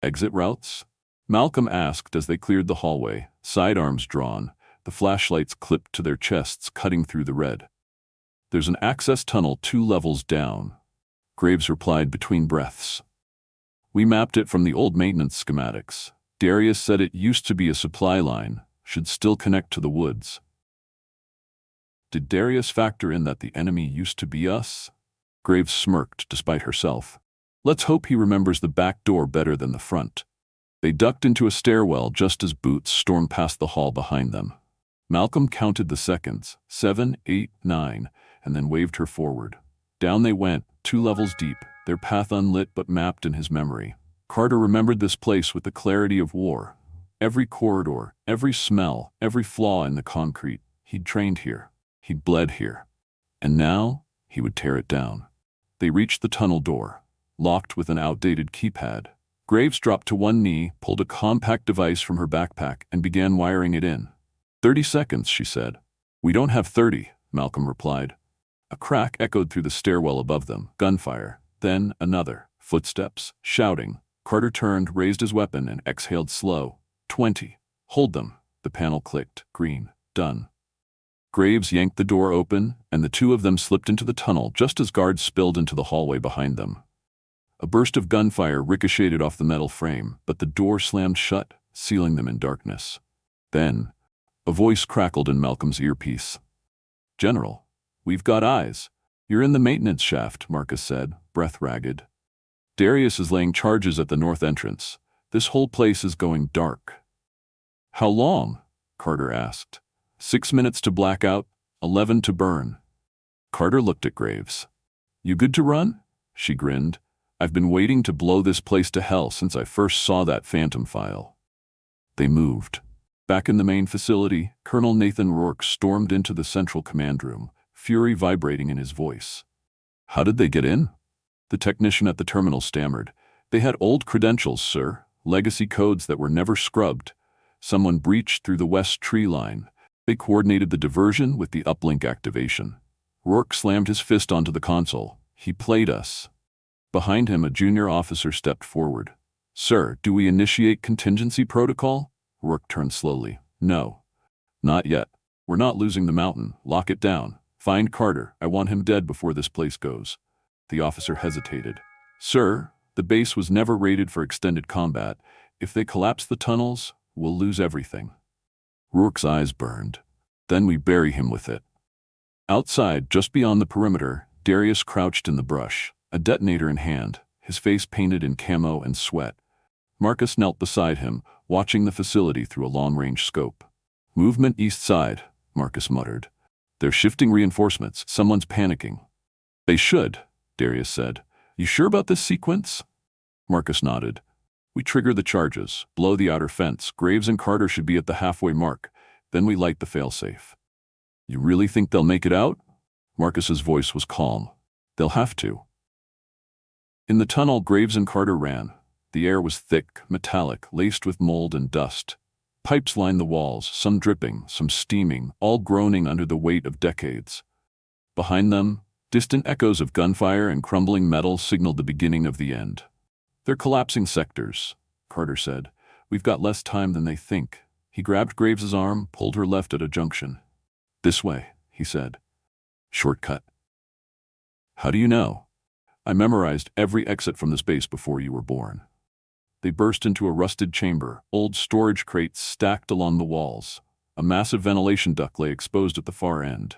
"Exit routes?" Malcolm asked as they cleared the hallway, sidearms drawn, the flashlights clipped to their chests, cutting through the red. "There's an access tunnel 2 levels down," Graves replied between breaths. "We mapped it from the old maintenance schematics. Darius said it used to be a supply line, should still connect to the woods." "Did Darius factor in that the enemy used to be us?" Graves smirked despite herself. "Let's hope he remembers the back door better than the front." They ducked into a stairwell just as Boots stormed past the hall behind them. Malcolm counted the seconds, 7, 8, 9, and then waved her forward. Down they went, 2 levels deep, their path unlit but mapped in his memory. Carter remembered this place with the clarity of war. Every corridor, every smell, every flaw in the concrete. He'd trained here. He'd bled here. And now, he would tear it down. They reached the tunnel door, locked with an outdated keypad. Graves dropped to one knee, pulled a compact device from her backpack, and began wiring it in. 30 seconds, she said. "We don't have 30, Malcolm replied. A crack echoed through the stairwell above them, gunfire, then another, footsteps, shouting. Carter turned, raised his weapon, and exhaled slow. 20. Hold them. The panel clicked. Green. Done. Graves yanked the door open, and the two of them slipped into the tunnel just as guards spilled into the hallway behind them. A burst of gunfire ricocheted off the metal frame, but the door slammed shut, sealing them in darkness. Then, A voice crackled in Malcolm's earpiece. "General, we've got eyes." "You're in the maintenance shaft," Marcus said, breath ragged. "Darius is laying charges at the north entrance. This whole place is going dark." "How long?" Carter asked. 6 minutes to blackout, 11 to burn." Carter looked at Graves. "You good to run?" She grinned. "I've been waiting to blow this place to hell since I first saw that phantom file." They moved. Back in the main facility, Colonel Nathan Rourke stormed into the central command room, fury vibrating in his voice. "How did they get in?" The technician at the terminal stammered. "They had old credentials, sir, legacy codes that were never scrubbed. Someone breached through the west tree line. They coordinated the diversion with the uplink activation." Rourke slammed his fist onto the console. "He played us." Behind him, a junior officer stepped forward. "Sir, do we initiate contingency protocol?" Rourke turned slowly. "No. Not yet. We're not losing the mountain. Lock it down. Find Carter. I want him dead before this place goes." The officer hesitated. "Sir, the base was never rated for extended combat. If they collapse the tunnels, we'll lose everything." Rourke's eyes burned. "Then we bury him with it." Outside, just beyond the perimeter, Darius crouched in the brush, a detonator in hand, his face painted in camo and sweat. Marcus knelt beside him, watching the facility through a long-range scope. "Movement east side," Marcus muttered. "They're shifting reinforcements. Someone's panicking." "They should," Darius said. "You sure about this sequence?" Marcus nodded. "We trigger the charges, blow the outer fence. Graves and Carter should be at the halfway mark. Then we light the failsafe." "You really think they'll make it out?" Marcus's voice was calm. "They'll have to." In the tunnel, Graves and Carter ran. The air was thick, metallic, laced with mold and dust. Pipes lined the walls, some dripping, some steaming, all groaning under the weight of decades. Behind them, distant echoes of gunfire and crumbling metal signaled the beginning of the end. "They're collapsing sectors," Carter said. "We've got less time than they think." He grabbed Graves's arm, pulled her left at a junction. "This way," he said. "Shortcut." "How do you know?" "I memorized every exit from this base before you were born." They burst into a rusted chamber, old storage crates stacked along the walls. A massive ventilation duct lay exposed at the far end.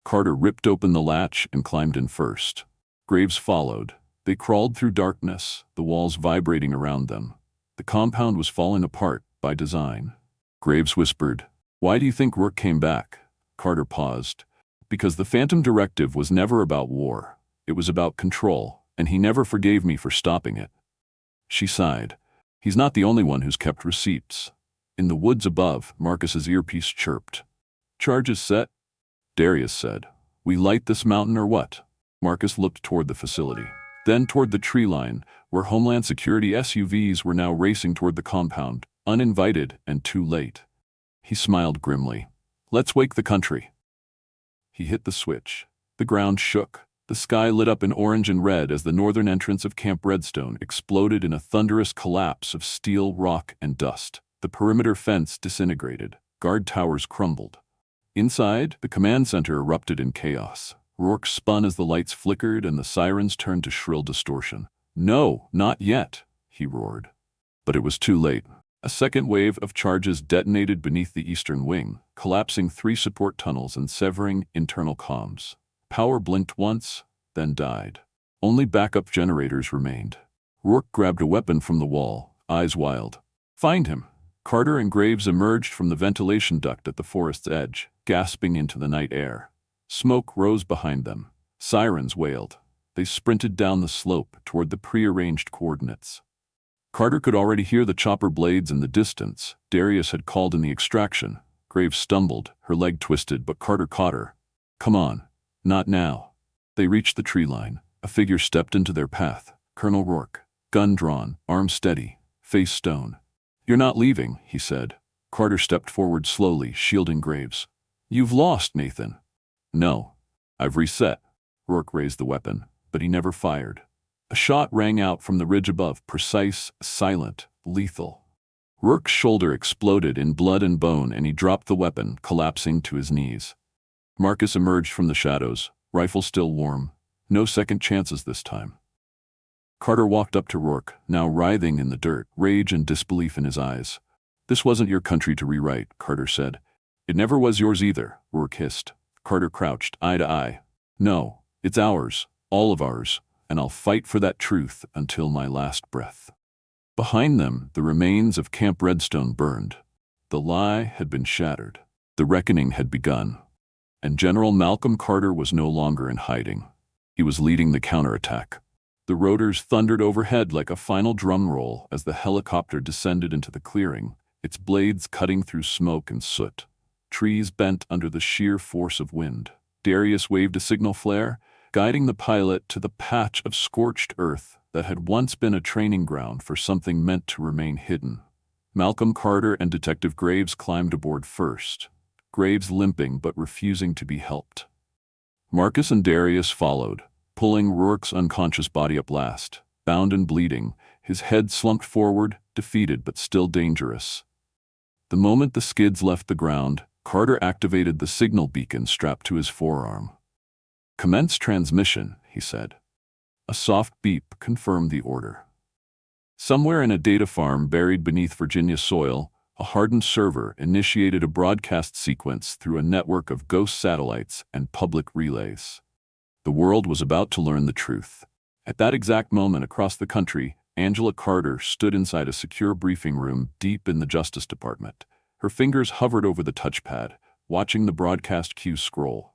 Carter ripped open the latch and climbed in first. Graves followed. They crawled through darkness, the walls vibrating around them. The compound was falling apart by design. Graves whispered, "Why do you think Rourke came back?" Carter paused. "Because the Phantom Directive was never about war. It was about control, and he never forgave me for stopping it." She sighed. "He's not the only one who's kept receipts." In the woods above, Marcus's earpiece chirped. "Charges set?" Darius said. "We light this mountain or what?" Marcus looked toward the facility, then toward the tree line, where Homeland Security SUVs were now racing toward the compound, uninvited and too late. He smiled grimly. "Let's wake the country." He hit the switch. The ground shook. The sky lit up in orange and red as the northern entrance of Camp Redstone exploded in a thunderous collapse of steel, rock, and dust. The perimeter fence disintegrated. Guard towers crumbled. Inside, the command center erupted in chaos. Rourke spun as the lights flickered and the sirens turned to shrill distortion. "No, not yet," he roared. But it was too late. A second wave of charges detonated beneath the eastern wing, collapsing 3 support tunnels and severing internal comms. Power blinked once, then died. Only backup generators remained. Rourke grabbed a weapon from the wall, eyes wild. "Find him!" Carter and Graves emerged from the ventilation duct at the forest's edge, gasping into the night air. Smoke rose behind them. Sirens wailed. They sprinted down the slope toward the prearranged coordinates. Carter could already hear the chopper blades in the distance. Darius had called in the extraction. Graves stumbled, her leg twisted, but Carter caught her. "Come on. Not now." They reached the tree line. A figure stepped into their path. Colonel Rourke, gun drawn, arm steady, face stone. "You're not leaving," he said. Carter stepped forward slowly, shielding Graves. "You've lost, Nathan." "No. I've reset." Rourke raised the weapon, but he never fired. A shot rang out from the ridge above, precise, silent, lethal. Rourke's shoulder exploded in blood and bone, and he dropped the weapon, collapsing to his knees. Marcus emerged from the shadows, rifle still warm. No second chances this time. Carter walked up to Rourke, now writhing in the dirt, rage and disbelief in his eyes. "This wasn't your country to rewrite," Carter said. It never was yours either, Rourke hissed. Carter crouched, eye to eye. No, it's ours, all of ours, and I'll fight for that truth until my last breath. Behind them, the remains of Camp Redstone burned. The lie had been shattered. The reckoning had begun. And General Malcolm Carter was no longer in hiding. He was leading the counterattack. The rotors thundered overhead like a final drum roll as the helicopter descended into the clearing, its blades cutting through smoke and soot. Trees bent under the sheer force of wind. Darius waved a signal flare, guiding the pilot to the patch of scorched earth that had once been a training ground for something meant to remain hidden. Malcolm Carter and Detective Graves climbed aboard first, Graves limping but refusing to be helped. Marcus and Darius followed, pulling Rourke's unconscious body up last, bound and bleeding, his head slumped forward, defeated but still dangerous. The moment the skids left the ground, Carter activated the signal beacon strapped to his forearm. "Commence transmission," he said. A soft beep confirmed the order. Somewhere in a data farm buried beneath Virginia soil, a hardened server initiated a broadcast sequence through a network of ghost satellites and public relays. The world was about to learn the truth. At that exact moment across the country, Angela Carter stood inside a secure briefing room deep in the Justice Department. Her fingers hovered over the touchpad, watching the broadcast queue scroll.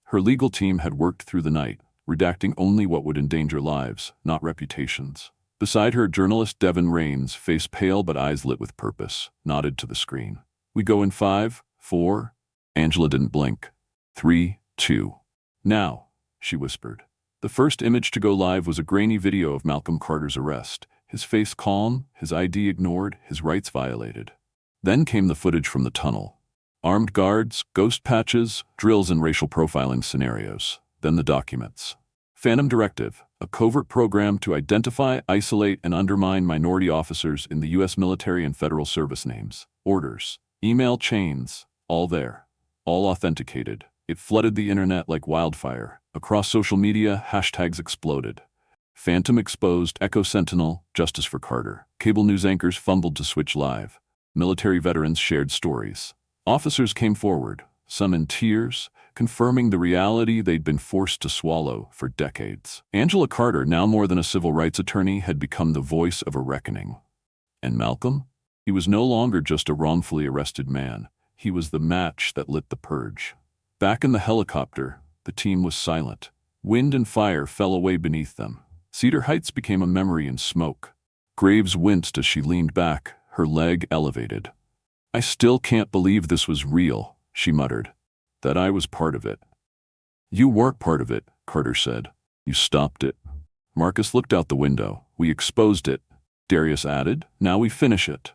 Her legal team had worked through the night, redacting only what would endanger lives, not reputations. Beside her, journalist Devin Raines, face pale but eyes lit with purpose, nodded to the screen. "We go in 5, 4. Angela didn't blink. 3, 2. "Now," she whispered. The first image to go live was a grainy video of Malcolm Carter's arrest, his face calm, his ID ignored, his rights violated. Then came the footage from the tunnel. Armed guards, ghost patches, drills and racial profiling scenarios. Then the documents. Phantom Directive, a covert program to identify, isolate, and undermine minority officers in the U.S. military and federal service names. Orders, email chains, all there. All authenticated. It flooded the internet like wildfire. Across social media, hashtags exploded. Phantom exposed, Echo Sentinel, Justice for Carter. Cable news anchors fumbled to switch live. Military veterans shared stories. Officers came forward, some in tears, confirming the reality they'd been forced to swallow for decades. Angela Carter, now more than a civil rights attorney, had become the voice of a reckoning. And Malcolm? He was no longer just a wrongfully arrested man. He was the match that lit the purge. Back in the helicopter, the team was silent. Wind and fire fell away beneath them. Cedar Heights became a memory in smoke. Graves winced as she leaned back, her leg elevated. "I still can't believe this was real," she muttered. "That I was part of it." "You weren't part of it," Carter said. "You stopped it." Marcus looked out the window. "We exposed it," Darius added. "Now we finish it."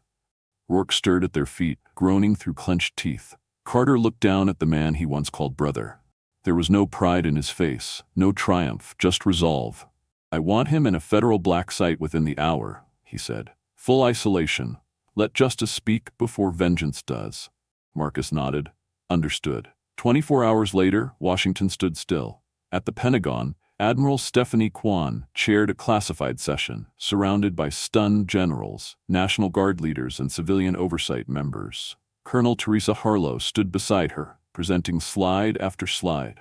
Rourke stirred at their feet, groaning through clenched teeth. Carter looked down at the man he once called brother. There was no pride in his face, no triumph, just resolve. "I want him in a federal black site within the hour," he said. "Full isolation. Let justice speak before vengeance does." Marcus nodded. "Understood." 24 hours later, Washington stood still. At the Pentagon, Admiral Stephanie Kwan chaired a classified session, surrounded by stunned generals, National Guard leaders, and civilian oversight members. Colonel Teresa Harlow stood beside her, presenting slide after slide.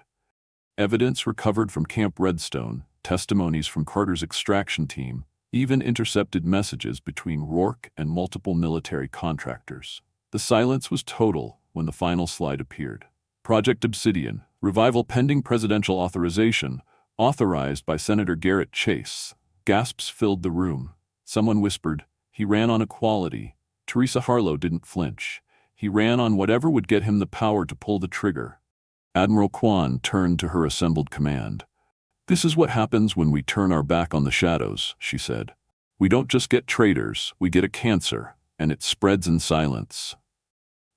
Evidence recovered from Camp Redstone, testimonies from Carter's extraction team, even intercepted messages between Rourke and multiple military contractors. The silence was total when the final slide appeared. Project Obsidian, revival pending presidential authorization, authorized by Senator Garrett Chase. Gasps filled the room. Someone whispered, "He ran on equality." Teresa Harlow didn't flinch. He ran on whatever would get him the power to pull the trigger. Admiral Kwan turned to her assembled command. "This is what happens when we turn our back on the shadows," she said. "We don't just get traitors, we get a cancer, and it spreads in silence.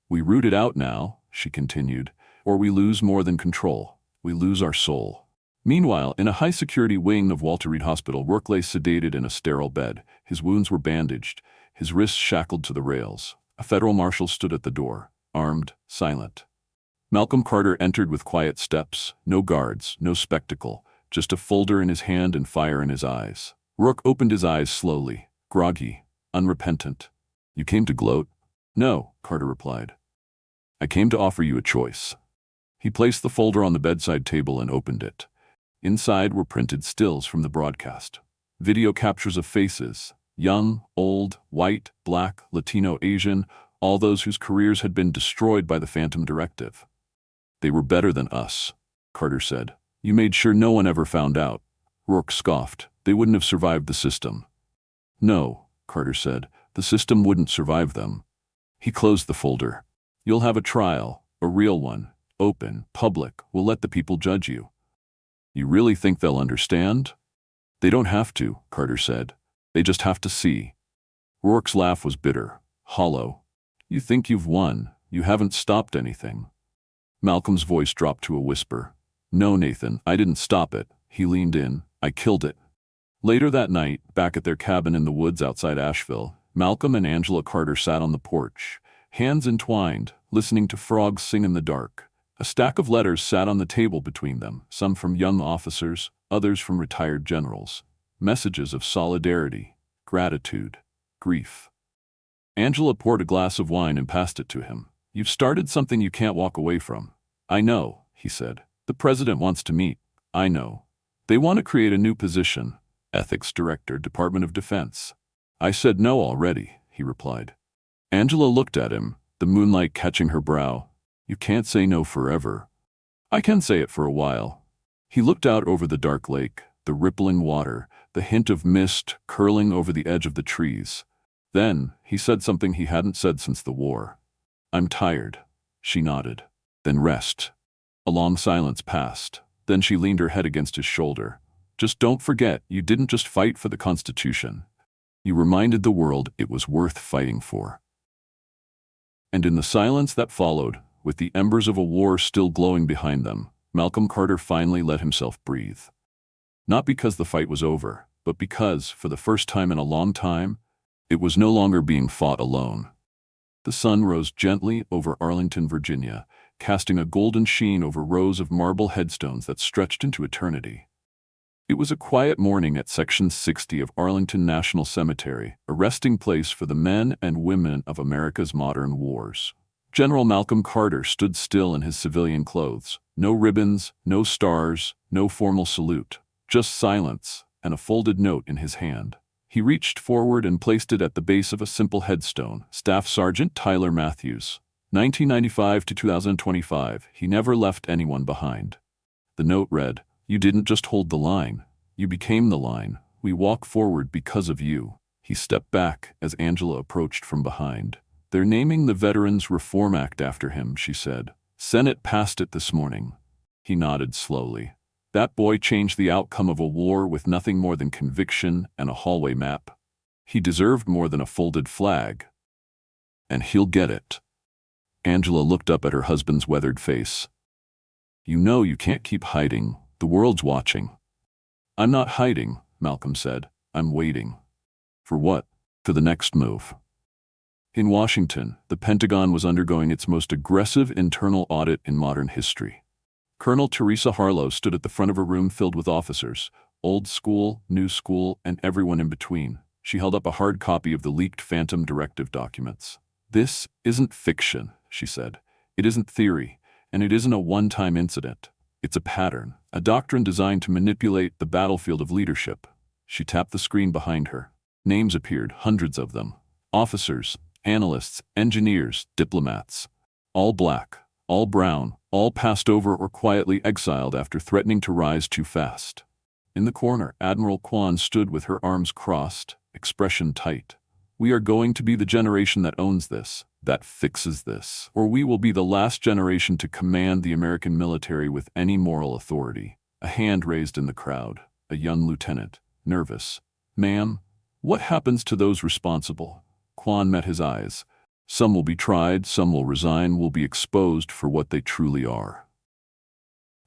We root it out now," she continued, "or we lose more than control. We lose our soul." Meanwhile, in a high-security wing of Walter Reed Hospital, Rourke lay sedated in a sterile bed. His wounds were bandaged, his wrists shackled to the rails. A federal marshal stood at the door, armed, silent. Malcolm Carter entered with quiet steps, no guards, no spectacle, just a folder in his hand and fire in his eyes. Rourke opened his eyes slowly, groggy, unrepentant. "You came to gloat?" "No," Carter replied. I came to offer you a choice." He placed the folder on the bedside table and opened it. Inside were printed stills from the broadcast. Video captures of faces, young, old, white, black, Latino, Asian, all those whose careers had been destroyed by the Phantom Directive. "They were better than us," Carter said. "You made sure no one ever found out." Rourke scoffed. "They wouldn't have survived the system." "No," Carter said, "the system wouldn't survive them." He closed the folder. "You'll have a trial, a real one, open, public. We'll let the people judge you." "You really think they'll understand?" "They don't have to," Carter said. "They just have to see." Rourke's laugh was bitter, hollow. "You think you've won. You haven't stopped anything." Malcolm's voice dropped to a whisper. "No, Nathan, I didn't stop it." He leaned in. "I killed it." Later that night, back at their cabin in the woods outside Asheville, Malcolm and Angela Carter sat on the porch, hands entwined, listening to frogs sing in the dark. A stack of letters sat on the table between them, some from young officers, others from retired generals. Messages of solidarity, gratitude, grief. Angela poured a glass of wine and passed it to him. "You've started something you can't walk away from." "I know," he said. "The president wants to meet." "I know. They want to create a new position, Ethics Director, Department of Defense." "I said no already," he replied. Angela looked at him, the moonlight catching her brow. "You can't say no forever." "I can say it for a while." He looked out over the dark lake, the rippling water, the hint of mist curling over the edge of the trees. Then, he said something he hadn't said since the war. "I'm tired." She nodded. "Then rest." A long silence passed. Then she leaned her head against his shoulder. "Just don't forget, you didn't just fight for the Constitution. You reminded the world it was worth fighting for." And in the silence that followed, with the embers of a war still glowing behind them, Malcolm Carter finally let himself breathe. Not because the fight was over, but because, for the first time in a long time, it was no longer being fought alone. The sun rose gently over Arlington, Virginia, casting a golden sheen over rows of marble headstones that stretched into eternity. It was a quiet morning at Section 60 of Arlington National Cemetery, a resting place for the men and women of America's modern wars. General Malcolm Carter stood still in his civilian clothes. No ribbons, no stars, no formal salute, just silence and a folded note in his hand. He reached forward and placed it at the base of a simple headstone. Staff Sergeant Tyler Matthews, 1995 to 2025. He never left anyone behind. The note read, "You didn't just hold the line. You became the line. We walk forward because of you." He stepped back as Angela approached from behind. "They're naming the Veterans Reform Act after him," she said. "Senate passed it this morning." He nodded slowly. That boy changed the outcome of a war with nothing more than conviction and a hallway map. He deserved more than a folded flag. And he'll get it. Angela looked up at her husband's weathered face. "You know you can't keep hiding. The world's watching." "I'm not hiding," Malcolm said. "I'm waiting." "For what?" "For the next move." In Washington, the Pentagon was undergoing its most aggressive internal audit in modern history. Colonel Teresa Harlow stood at the front of a room filled with officers, old school, new school, and everyone in between. She held up a hard copy of the leaked Phantom Directive documents. "This isn't fiction," she said. "It isn't theory, and it isn't a one-time incident. It's a pattern, a doctrine designed to manipulate the battlefield of leadership." She tapped the screen behind her. Names appeared, hundreds of them. Officers, analysts, engineers, diplomats. All black, all brown, all passed over or quietly exiled after threatening to rise too fast. In the corner, Admiral Kwan stood with her arms crossed, expression tight. "We are going to be the generation that owns this, that fixes this, or we will be the last generation to command the American military with any moral authority." A hand raised in the crowd, a young lieutenant, nervous. "Ma'am, what happens to those responsible?" Kwan met his eyes. "Some will be tried, some will resign, will be exposed for what they truly are."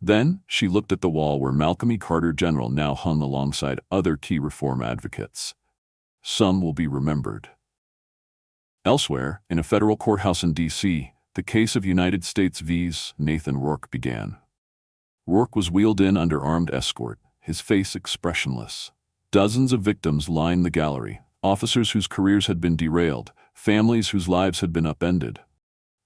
Then she looked at the wall where Malcolm E. Carter General now hung alongside other key reform advocates. "Some will be remembered." Elsewhere, in a federal courthouse in D.C., the case of United States v. Nathan Rourke began. Rourke was wheeled in under armed escort, his face expressionless. Dozens of victims lined the gallery, officers whose careers had been derailed, families whose lives had been upended.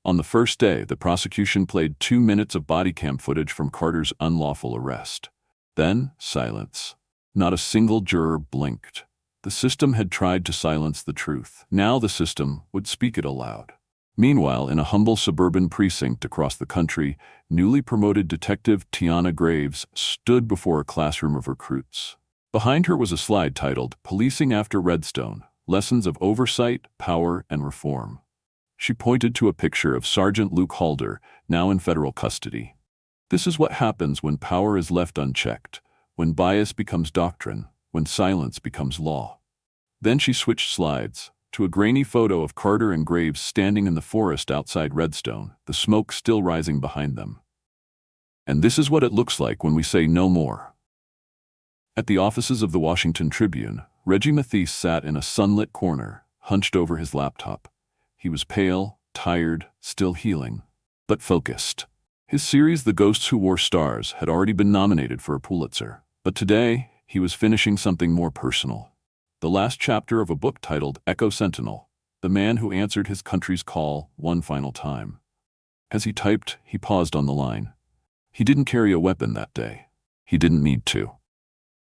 On the first day, the prosecution played 2 minutes of body cam footage from Carter's unlawful arrest. Then, silence. Not a single juror blinked. The system had tried to silence the truth. Now the system would speak it aloud. Meanwhile, in a humble suburban precinct across the country, newly promoted Detective Tiana Graves stood before a classroom of recruits. Behind her was a slide titled, "Policing After Redstone: Lessons of Oversight, Power, and Reform." She pointed to a picture of Sergeant Luke Halder, now in federal custody. This is what happens when power is left unchecked, when bias becomes doctrine, when silence becomes law. Then she switched slides to a grainy photo of Carter and Graves standing in the forest outside Redstone, the smoke still rising behind them. And this is what it looks like when we say no more. At the offices of the Washington Tribune, Reggie Mathis sat in a sunlit corner, hunched over his laptop. He was pale, tired, still healing, but focused. His series, The Ghosts Who Wore Stars, had already been nominated for a Pulitzer. But today, he was finishing something more personal. The last chapter of a book titled Echo Sentinel, The Man Who Answered His Country's Call One Final Time. As he typed, he paused on the line. He didn't carry a weapon that day. He didn't need to.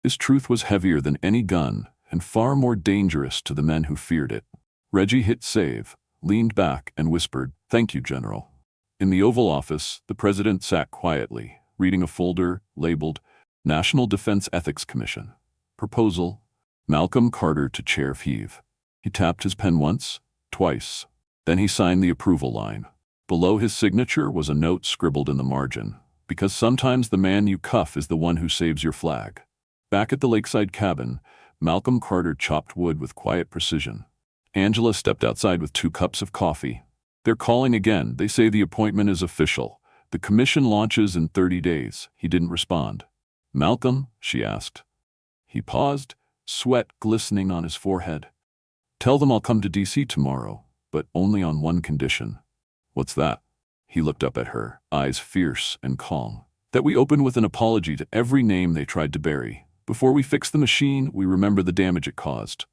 His truth was heavier than any gun and far more dangerous to the men who feared it. Reggie hit save, leaned back, and whispered, "Thank you, General." In the Oval Office, the president sat quietly, reading a folder labeled National Defense Ethics Commission. Proposal, Malcolm Carter to chair FEV. He tapped his pen once, twice. Then he signed the approval line. Below his signature was a note scribbled in the margin, because sometimes the man you cuff is the one who saves your flag. Back at the lakeside cabin, Malcolm Carter chopped wood with quiet precision. Angela stepped outside with 2 cups of coffee. "They're calling again. They say the appointment is official. The commission launches in 30 days. He didn't respond. "Malcolm?" she asked. He paused, sweat glistening on his forehead. "Tell them I'll come to D.C. tomorrow, but only on one condition." "What's that?" He looked up at her, eyes fierce and calm. "That we open with an apology to every name they tried to bury. Before we fix the machine, we remember the damage it caused."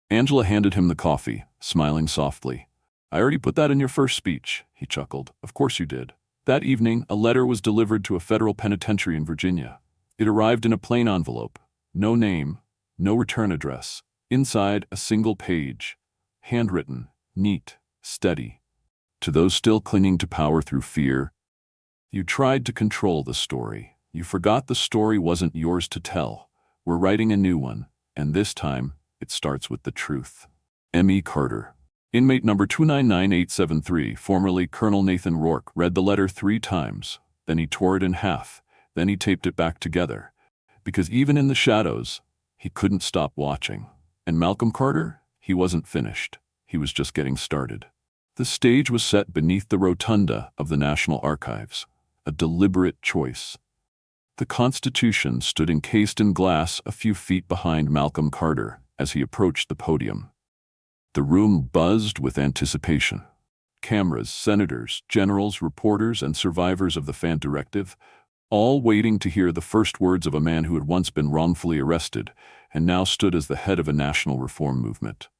Angela handed him the coffee, smiling softly. "I already put that in your first speech," he chuckled. "Of course you did." That evening, a letter was delivered to a federal penitentiary in Virginia. It arrived in a plain envelope. No name, no return address. Inside, a single page. Handwritten, neat, steady. To those still clinging to power through fear, "You tried to control the story. You forgot the story wasn't yours to tell. We're writing a new one, and this time, it starts with the truth." M.E. Carter. Inmate number 299873, formerly Colonel Nathan Rourke, read the letter 3 times. Then he tore it in half. Then he taped it back together. Because even in the shadows, he couldn't stop watching. And Malcolm Carter? He wasn't finished. He was just getting started. The stage was set beneath the rotunda of the National Archives. A deliberate choice. The Constitution stood encased in glass a few feet behind Malcolm Carter as he approached the podium. The room buzzed with anticipation. Cameras, senators, generals, reporters, and survivors of the FANT directive, all waiting to hear the first words of a man who had once been wrongfully arrested and now stood as the head of a national reform movement.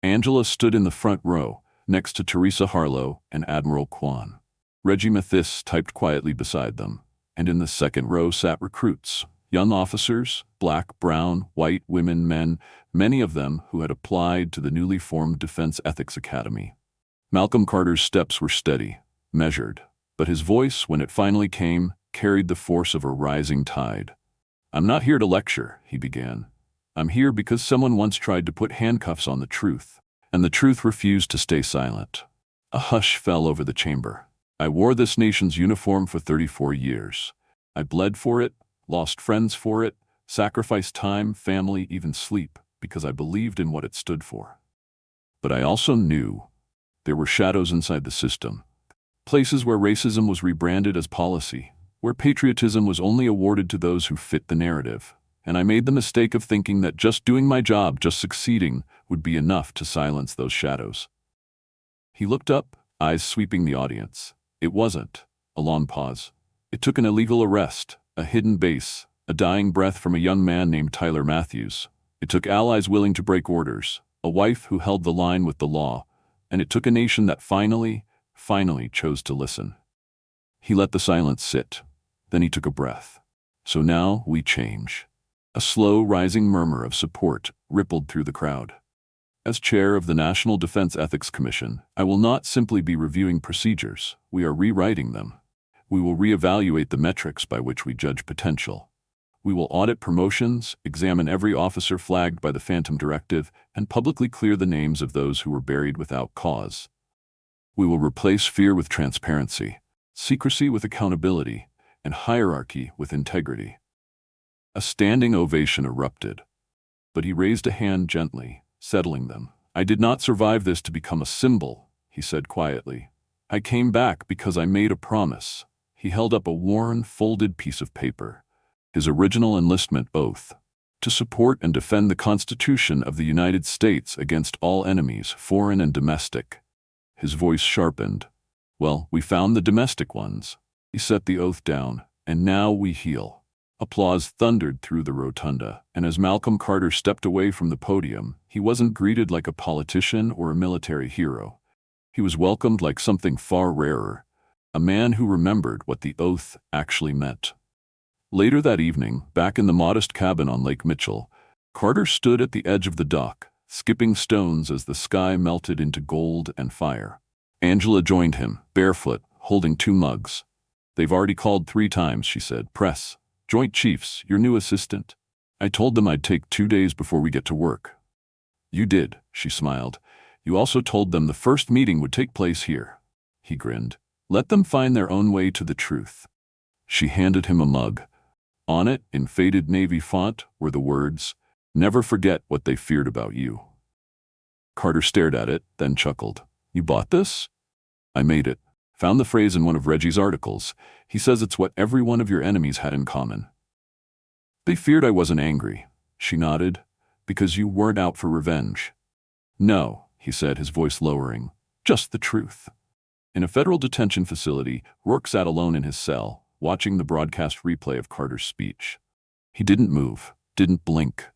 Angela stood in the front row, next to Teresa Harlow and Admiral Kwan. Reggie Mathis typed quietly beside them, and in the second row sat recruits, young officers, black, brown, white, women, men, many of them who had applied to the newly formed Defense Ethics Academy. Malcolm Carter's steps were steady, measured, but his voice, when it finally came, carried the force of a rising tide. "I'm not here to lecture," he began. "I'm here because someone once tried to put handcuffs on the truth, and the truth refused to stay silent." A hush fell over the chamber. "I wore this nation's uniform for 34 years. I bled for it, lost friends for it, sacrificed time, family, even sleep, because I believed in what it stood for. But I also knew there were shadows inside the system, places where racism was rebranded as policy, where patriotism was only awarded to those who fit the narrative. And I made the mistake of thinking that just doing my job, just succeeding, would be enough to silence those shadows." He looked up, eyes sweeping the audience. It wasn't. A long pause. It took an illegal arrest, a hidden base, a dying breath from a young man named Tyler Matthews. It took allies willing to break orders, a wife who held the line with the law, and it took a nation that finally finally chose to listen. He let the silence sit. Then he took a breath. So now we change. A slow, rising murmur of support rippled through the crowd. As chair of the National Defense Ethics Commission, I will not simply be reviewing procedures. We are rewriting them. We will reevaluate the metrics by which we judge potential. We will audit promotions, examine every officer flagged by the Phantom Directive, and publicly clear the names of those who were buried without cause. We will replace fear with transparency, secrecy with accountability, and hierarchy with integrity. A standing ovation erupted, but he raised a hand gently, settling them. I did not survive this to become a symbol, he said quietly. I came back because I made a promise. He held up a worn, folded piece of paper, his original enlistment oath, to support and defend the Constitution of the United States against all enemies, foreign and domestic. His voice sharpened. Well, we found the domestic ones. He set the oath down, and now we heal. Applause thundered through the rotunda, and as Malcolm Carter stepped away from the podium, he wasn't greeted like a politician or a military hero. He was welcomed like something far rarer, a man who remembered what the oath actually meant. Later that evening, back in the modest cabin on Lake Mitchell, Carter stood at the edge of the dock, skipping stones as the sky melted into gold and fire. Angela joined him, barefoot, holding 2 mugs. They've already called 3 times, she said. Press. Joint Chiefs, your new assistant. I told them I'd take 2 days before we get to work. You did, she smiled. You also told them the first meeting would take place here. He grinned. Let them find their own way to the truth. She handed him a mug. On it, in faded navy font, were the words, "Never forget what they feared about you." Carter stared at it, then chuckled. You bought this? I made it. Found the phrase in one of Reggie's articles. He says it's what every one of your enemies had in common. They feared I wasn't angry. She nodded. Because you weren't out for revenge. No, he said, his voice lowering. Just the truth. In a federal detention facility, Rourke sat alone in his cell, watching the broadcast replay of Carter's speech. He didn't move, didn't blink.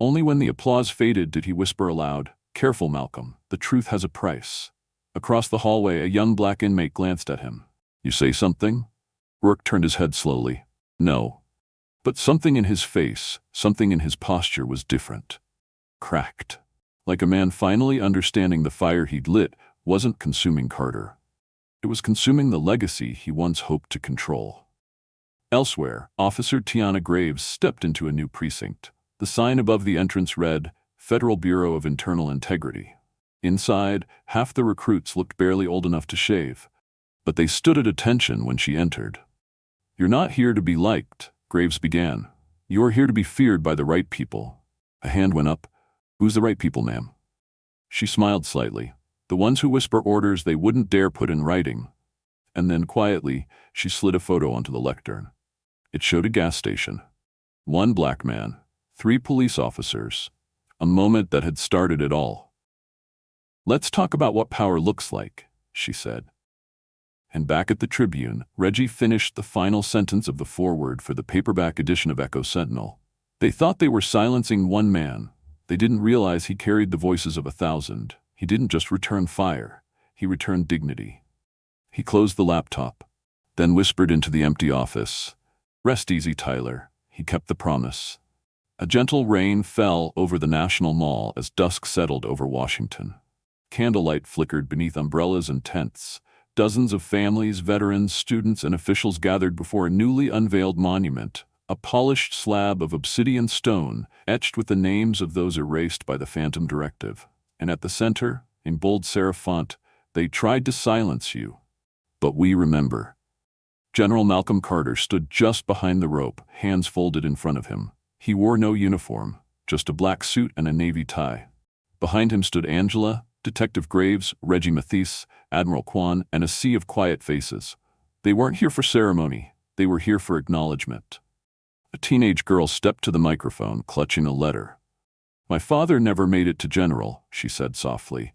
Only when the applause faded did he whisper aloud, Careful, Malcolm, the truth has a price. Across the hallway, a young black inmate glanced at him. You say something? Rourke turned his head slowly. No. But something in his face, something in his posture was different. Cracked. Like a man finally understanding the fire he'd lit wasn't consuming Carter. It was consuming the legacy he once hoped to control. Elsewhere, Officer Tiana Graves stepped into a new precinct. The sign above the entrance read, Federal Bureau of Internal Integrity. Inside, half the recruits looked barely old enough to shave, but they stood at attention when she entered. You're not here to be liked, Graves began. You're here to be feared by the right people. A hand went up. Who's the right people, ma'am? She smiled slightly. The ones who whisper orders they wouldn't dare put in writing. And then, quietly, she slid a photo onto the lectern. It showed a gas station. 1 black man, 3 police officers. A moment that had started it all. Let's talk about what power looks like, she said. And back at the Tribune, Reggie finished the final sentence of the foreword for the paperback edition of Echo Sentinel. They thought they were silencing 1 man. They didn't realize he carried the voices of 1,000. He didn't just return fire. He returned dignity. He closed the laptop, then whispered into the empty office. Rest easy, Tyler. He kept the promise. A gentle rain fell over the National Mall as dusk settled over Washington. Candlelight flickered beneath umbrellas and tents. Dozens of families, veterans, students, and officials gathered before a newly unveiled monument, a polished slab of obsidian stone etched with the names of those erased by the Phantom Directive. And at the center, in bold serif font, they tried to silence you. But we remember. General Malcolm Carter stood just behind the rope, hands folded in front of him. He wore no uniform, just a black suit and a navy tie. Behind him stood Angela, Detective Graves, Reggie Mathis, Admiral Kwan, and a sea of quiet faces. They weren't here for ceremony. They were here for acknowledgement. A teenage girl stepped to the microphone, clutching a letter. My father never made it to general, she said softly.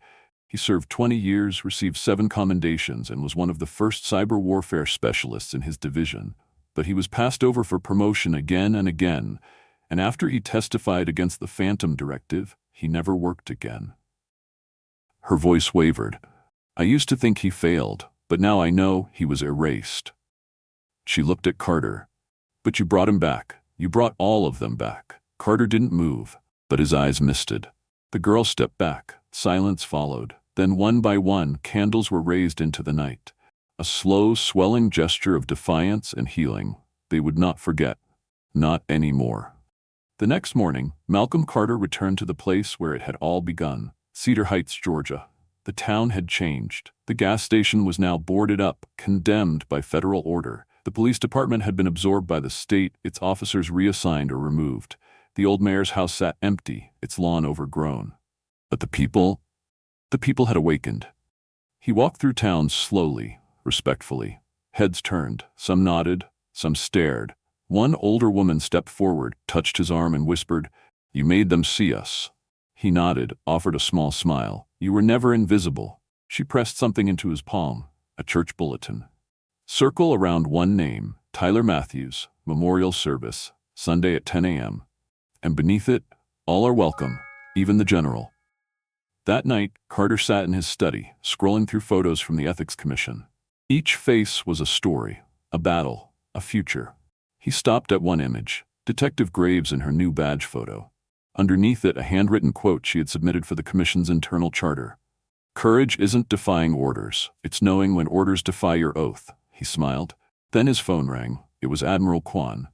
He served 20 years, received 7 commendations, and was one of the first cyber warfare specialists in his division. But he was passed over for promotion again and again, and after he testified against the Phantom Directive, he never worked again. Her voice wavered. I used to think he failed, but now I know he was erased. She looked at Carter. But you brought him back. You brought all of them back. Carter didn't move, but his eyes misted. The girl stepped back. Silence followed. Then one by one, candles were raised into the night. A slow, swelling gesture of defiance and healing. They would not forget. Not anymore. The next morning, Malcolm Carter returned to the place where it had all begun, Cedar Heights, Georgia. The town had changed. The gas station was now boarded up, condemned by federal order. The police department had been absorbed by the state, its officers reassigned or removed. The old mayor's house sat empty, its lawn overgrown. But the people had awakened. He walked through town slowly, respectfully. Heads turned, some nodded, some stared. One older woman stepped forward, touched his arm and whispered, "You made them see us." He nodded, offered a small smile. "You were never invisible." She pressed something into his palm, a church bulletin. Circle around one name, Tyler Matthews, memorial service, Sunday at 10 a.m. And beneath it, all are welcome, even the general. That night, Carter sat in his study, scrolling through photos from the Ethics Commission. Each face was a story, a battle, a future. He stopped at one image, Detective Graves in her new badge photo. Underneath it, a handwritten quote she had submitted for the Commission's internal charter. "Courage isn't defying orders, it's knowing when orders defy your oath." He smiled. Then his phone rang. It was Admiral Kwan.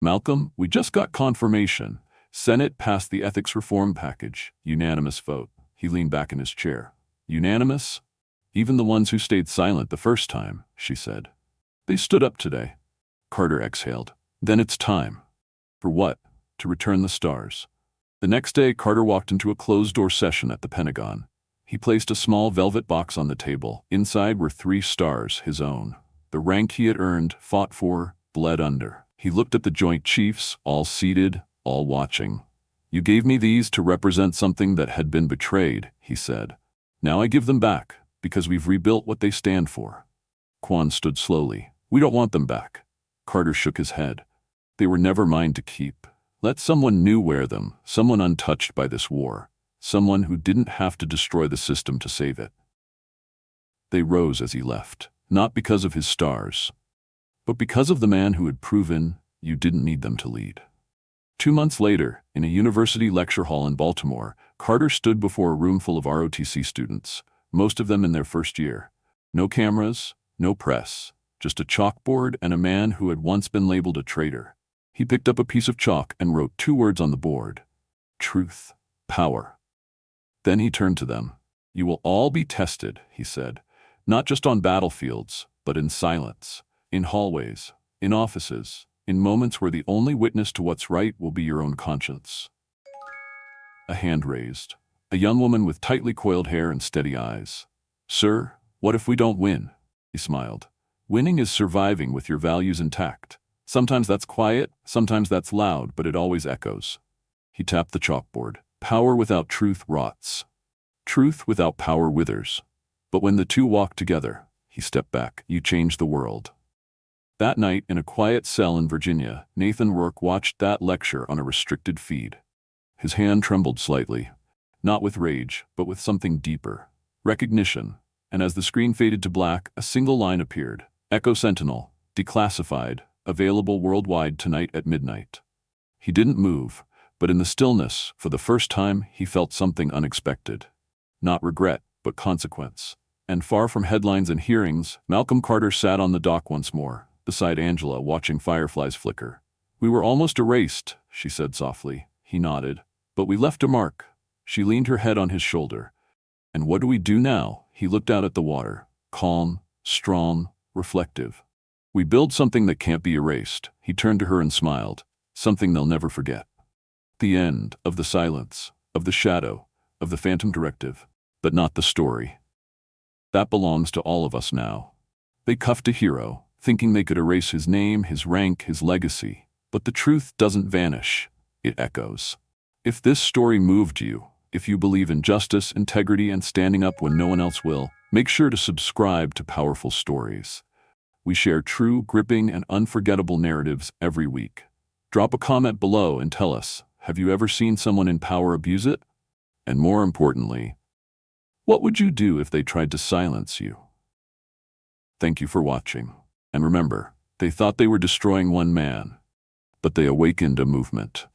"Malcolm, we just got confirmation. Senate passed the ethics reform package. Unanimous vote." He leaned back in his chair. "Unanimous? Even the ones who stayed silent the first time," she said. "They stood up today." Carter exhaled. "Then it's time." "For what?" "To return the stars." The next day, Carter walked into a closed-door session at the Pentagon. He placed a small velvet box on the table. Inside were 3 stars, his own. The rank he had earned, fought for, bled under. He looked at the Joint Chiefs, all seated, all watching. "You gave me these to represent something that had been betrayed," he said. "Now I give them back, because we've rebuilt what they stand for." Kwan stood slowly. "We don't want them back." Carter shook his head. "They were never mine to keep. Let someone new wear them, someone untouched by this war, someone who didn't have to destroy the system to save it." They rose as he left. Not because of his stars, but because of the man who had proven you didn't need them to lead. 2 months later, in a university lecture hall in Baltimore, Carter stood before a room full of ROTC students, most of them in their first year. No cameras, no press, just a chalkboard and a man who had once been labeled a traitor. He picked up a piece of chalk and wrote 2 words on the board: truth, power. Then he turned to them. "You will all be tested," he said. "Not just on battlefields, but in silence, in hallways, in offices, in moments where the only witness to what's right will be your own conscience." A hand raised. A young woman with tightly coiled hair and steady eyes. "Sir, what if we don't win?" He smiled. "Winning is surviving with your values intact. Sometimes that's quiet, sometimes that's loud, but it always echoes." He tapped the chalkboard. "Power without truth rots. Truth without power withers. But when the two walk together," he stepped back, "you change the world." That night, in a quiet cell in Virginia, Nathan Rourke watched that lecture on a restricted feed. His hand trembled slightly, not with rage, but with something deeper, recognition. And as the screen faded to black, a single line appeared: "Echo Sentinel, declassified, available worldwide tonight at midnight." He didn't move, but in the stillness, for the first time, he felt something unexpected. Not regret, but consequence. And far from headlines and hearings, Malcolm Carter sat on the dock once more, beside Angela, watching fireflies flicker. "We were almost erased," she said softly. He nodded. "But we left a mark." She leaned her head on his shoulder. "And what do we do now?" He looked out at the water, calm, strong, reflective. "We build something that can't be erased." He turned to her and smiled. "Something they'll never forget." The end of the silence, of the shadow, of the phantom directive, but not the story. That belongs to all of us now. They cuffed a hero, thinking they could erase his name, his rank, his legacy. But the truth doesn't vanish. It echoes. If this story moved you, if you believe in justice, integrity, and standing up when no one else will, make sure to subscribe to Powerful Stories. We share true, gripping, and unforgettable narratives every week. Drop a comment below and tell us, have you ever seen someone in power abuse it? And more importantly, What would you do if they tried to silence you? Thank you for watching. And remember, they thought they were destroying one man, but they awakened a movement.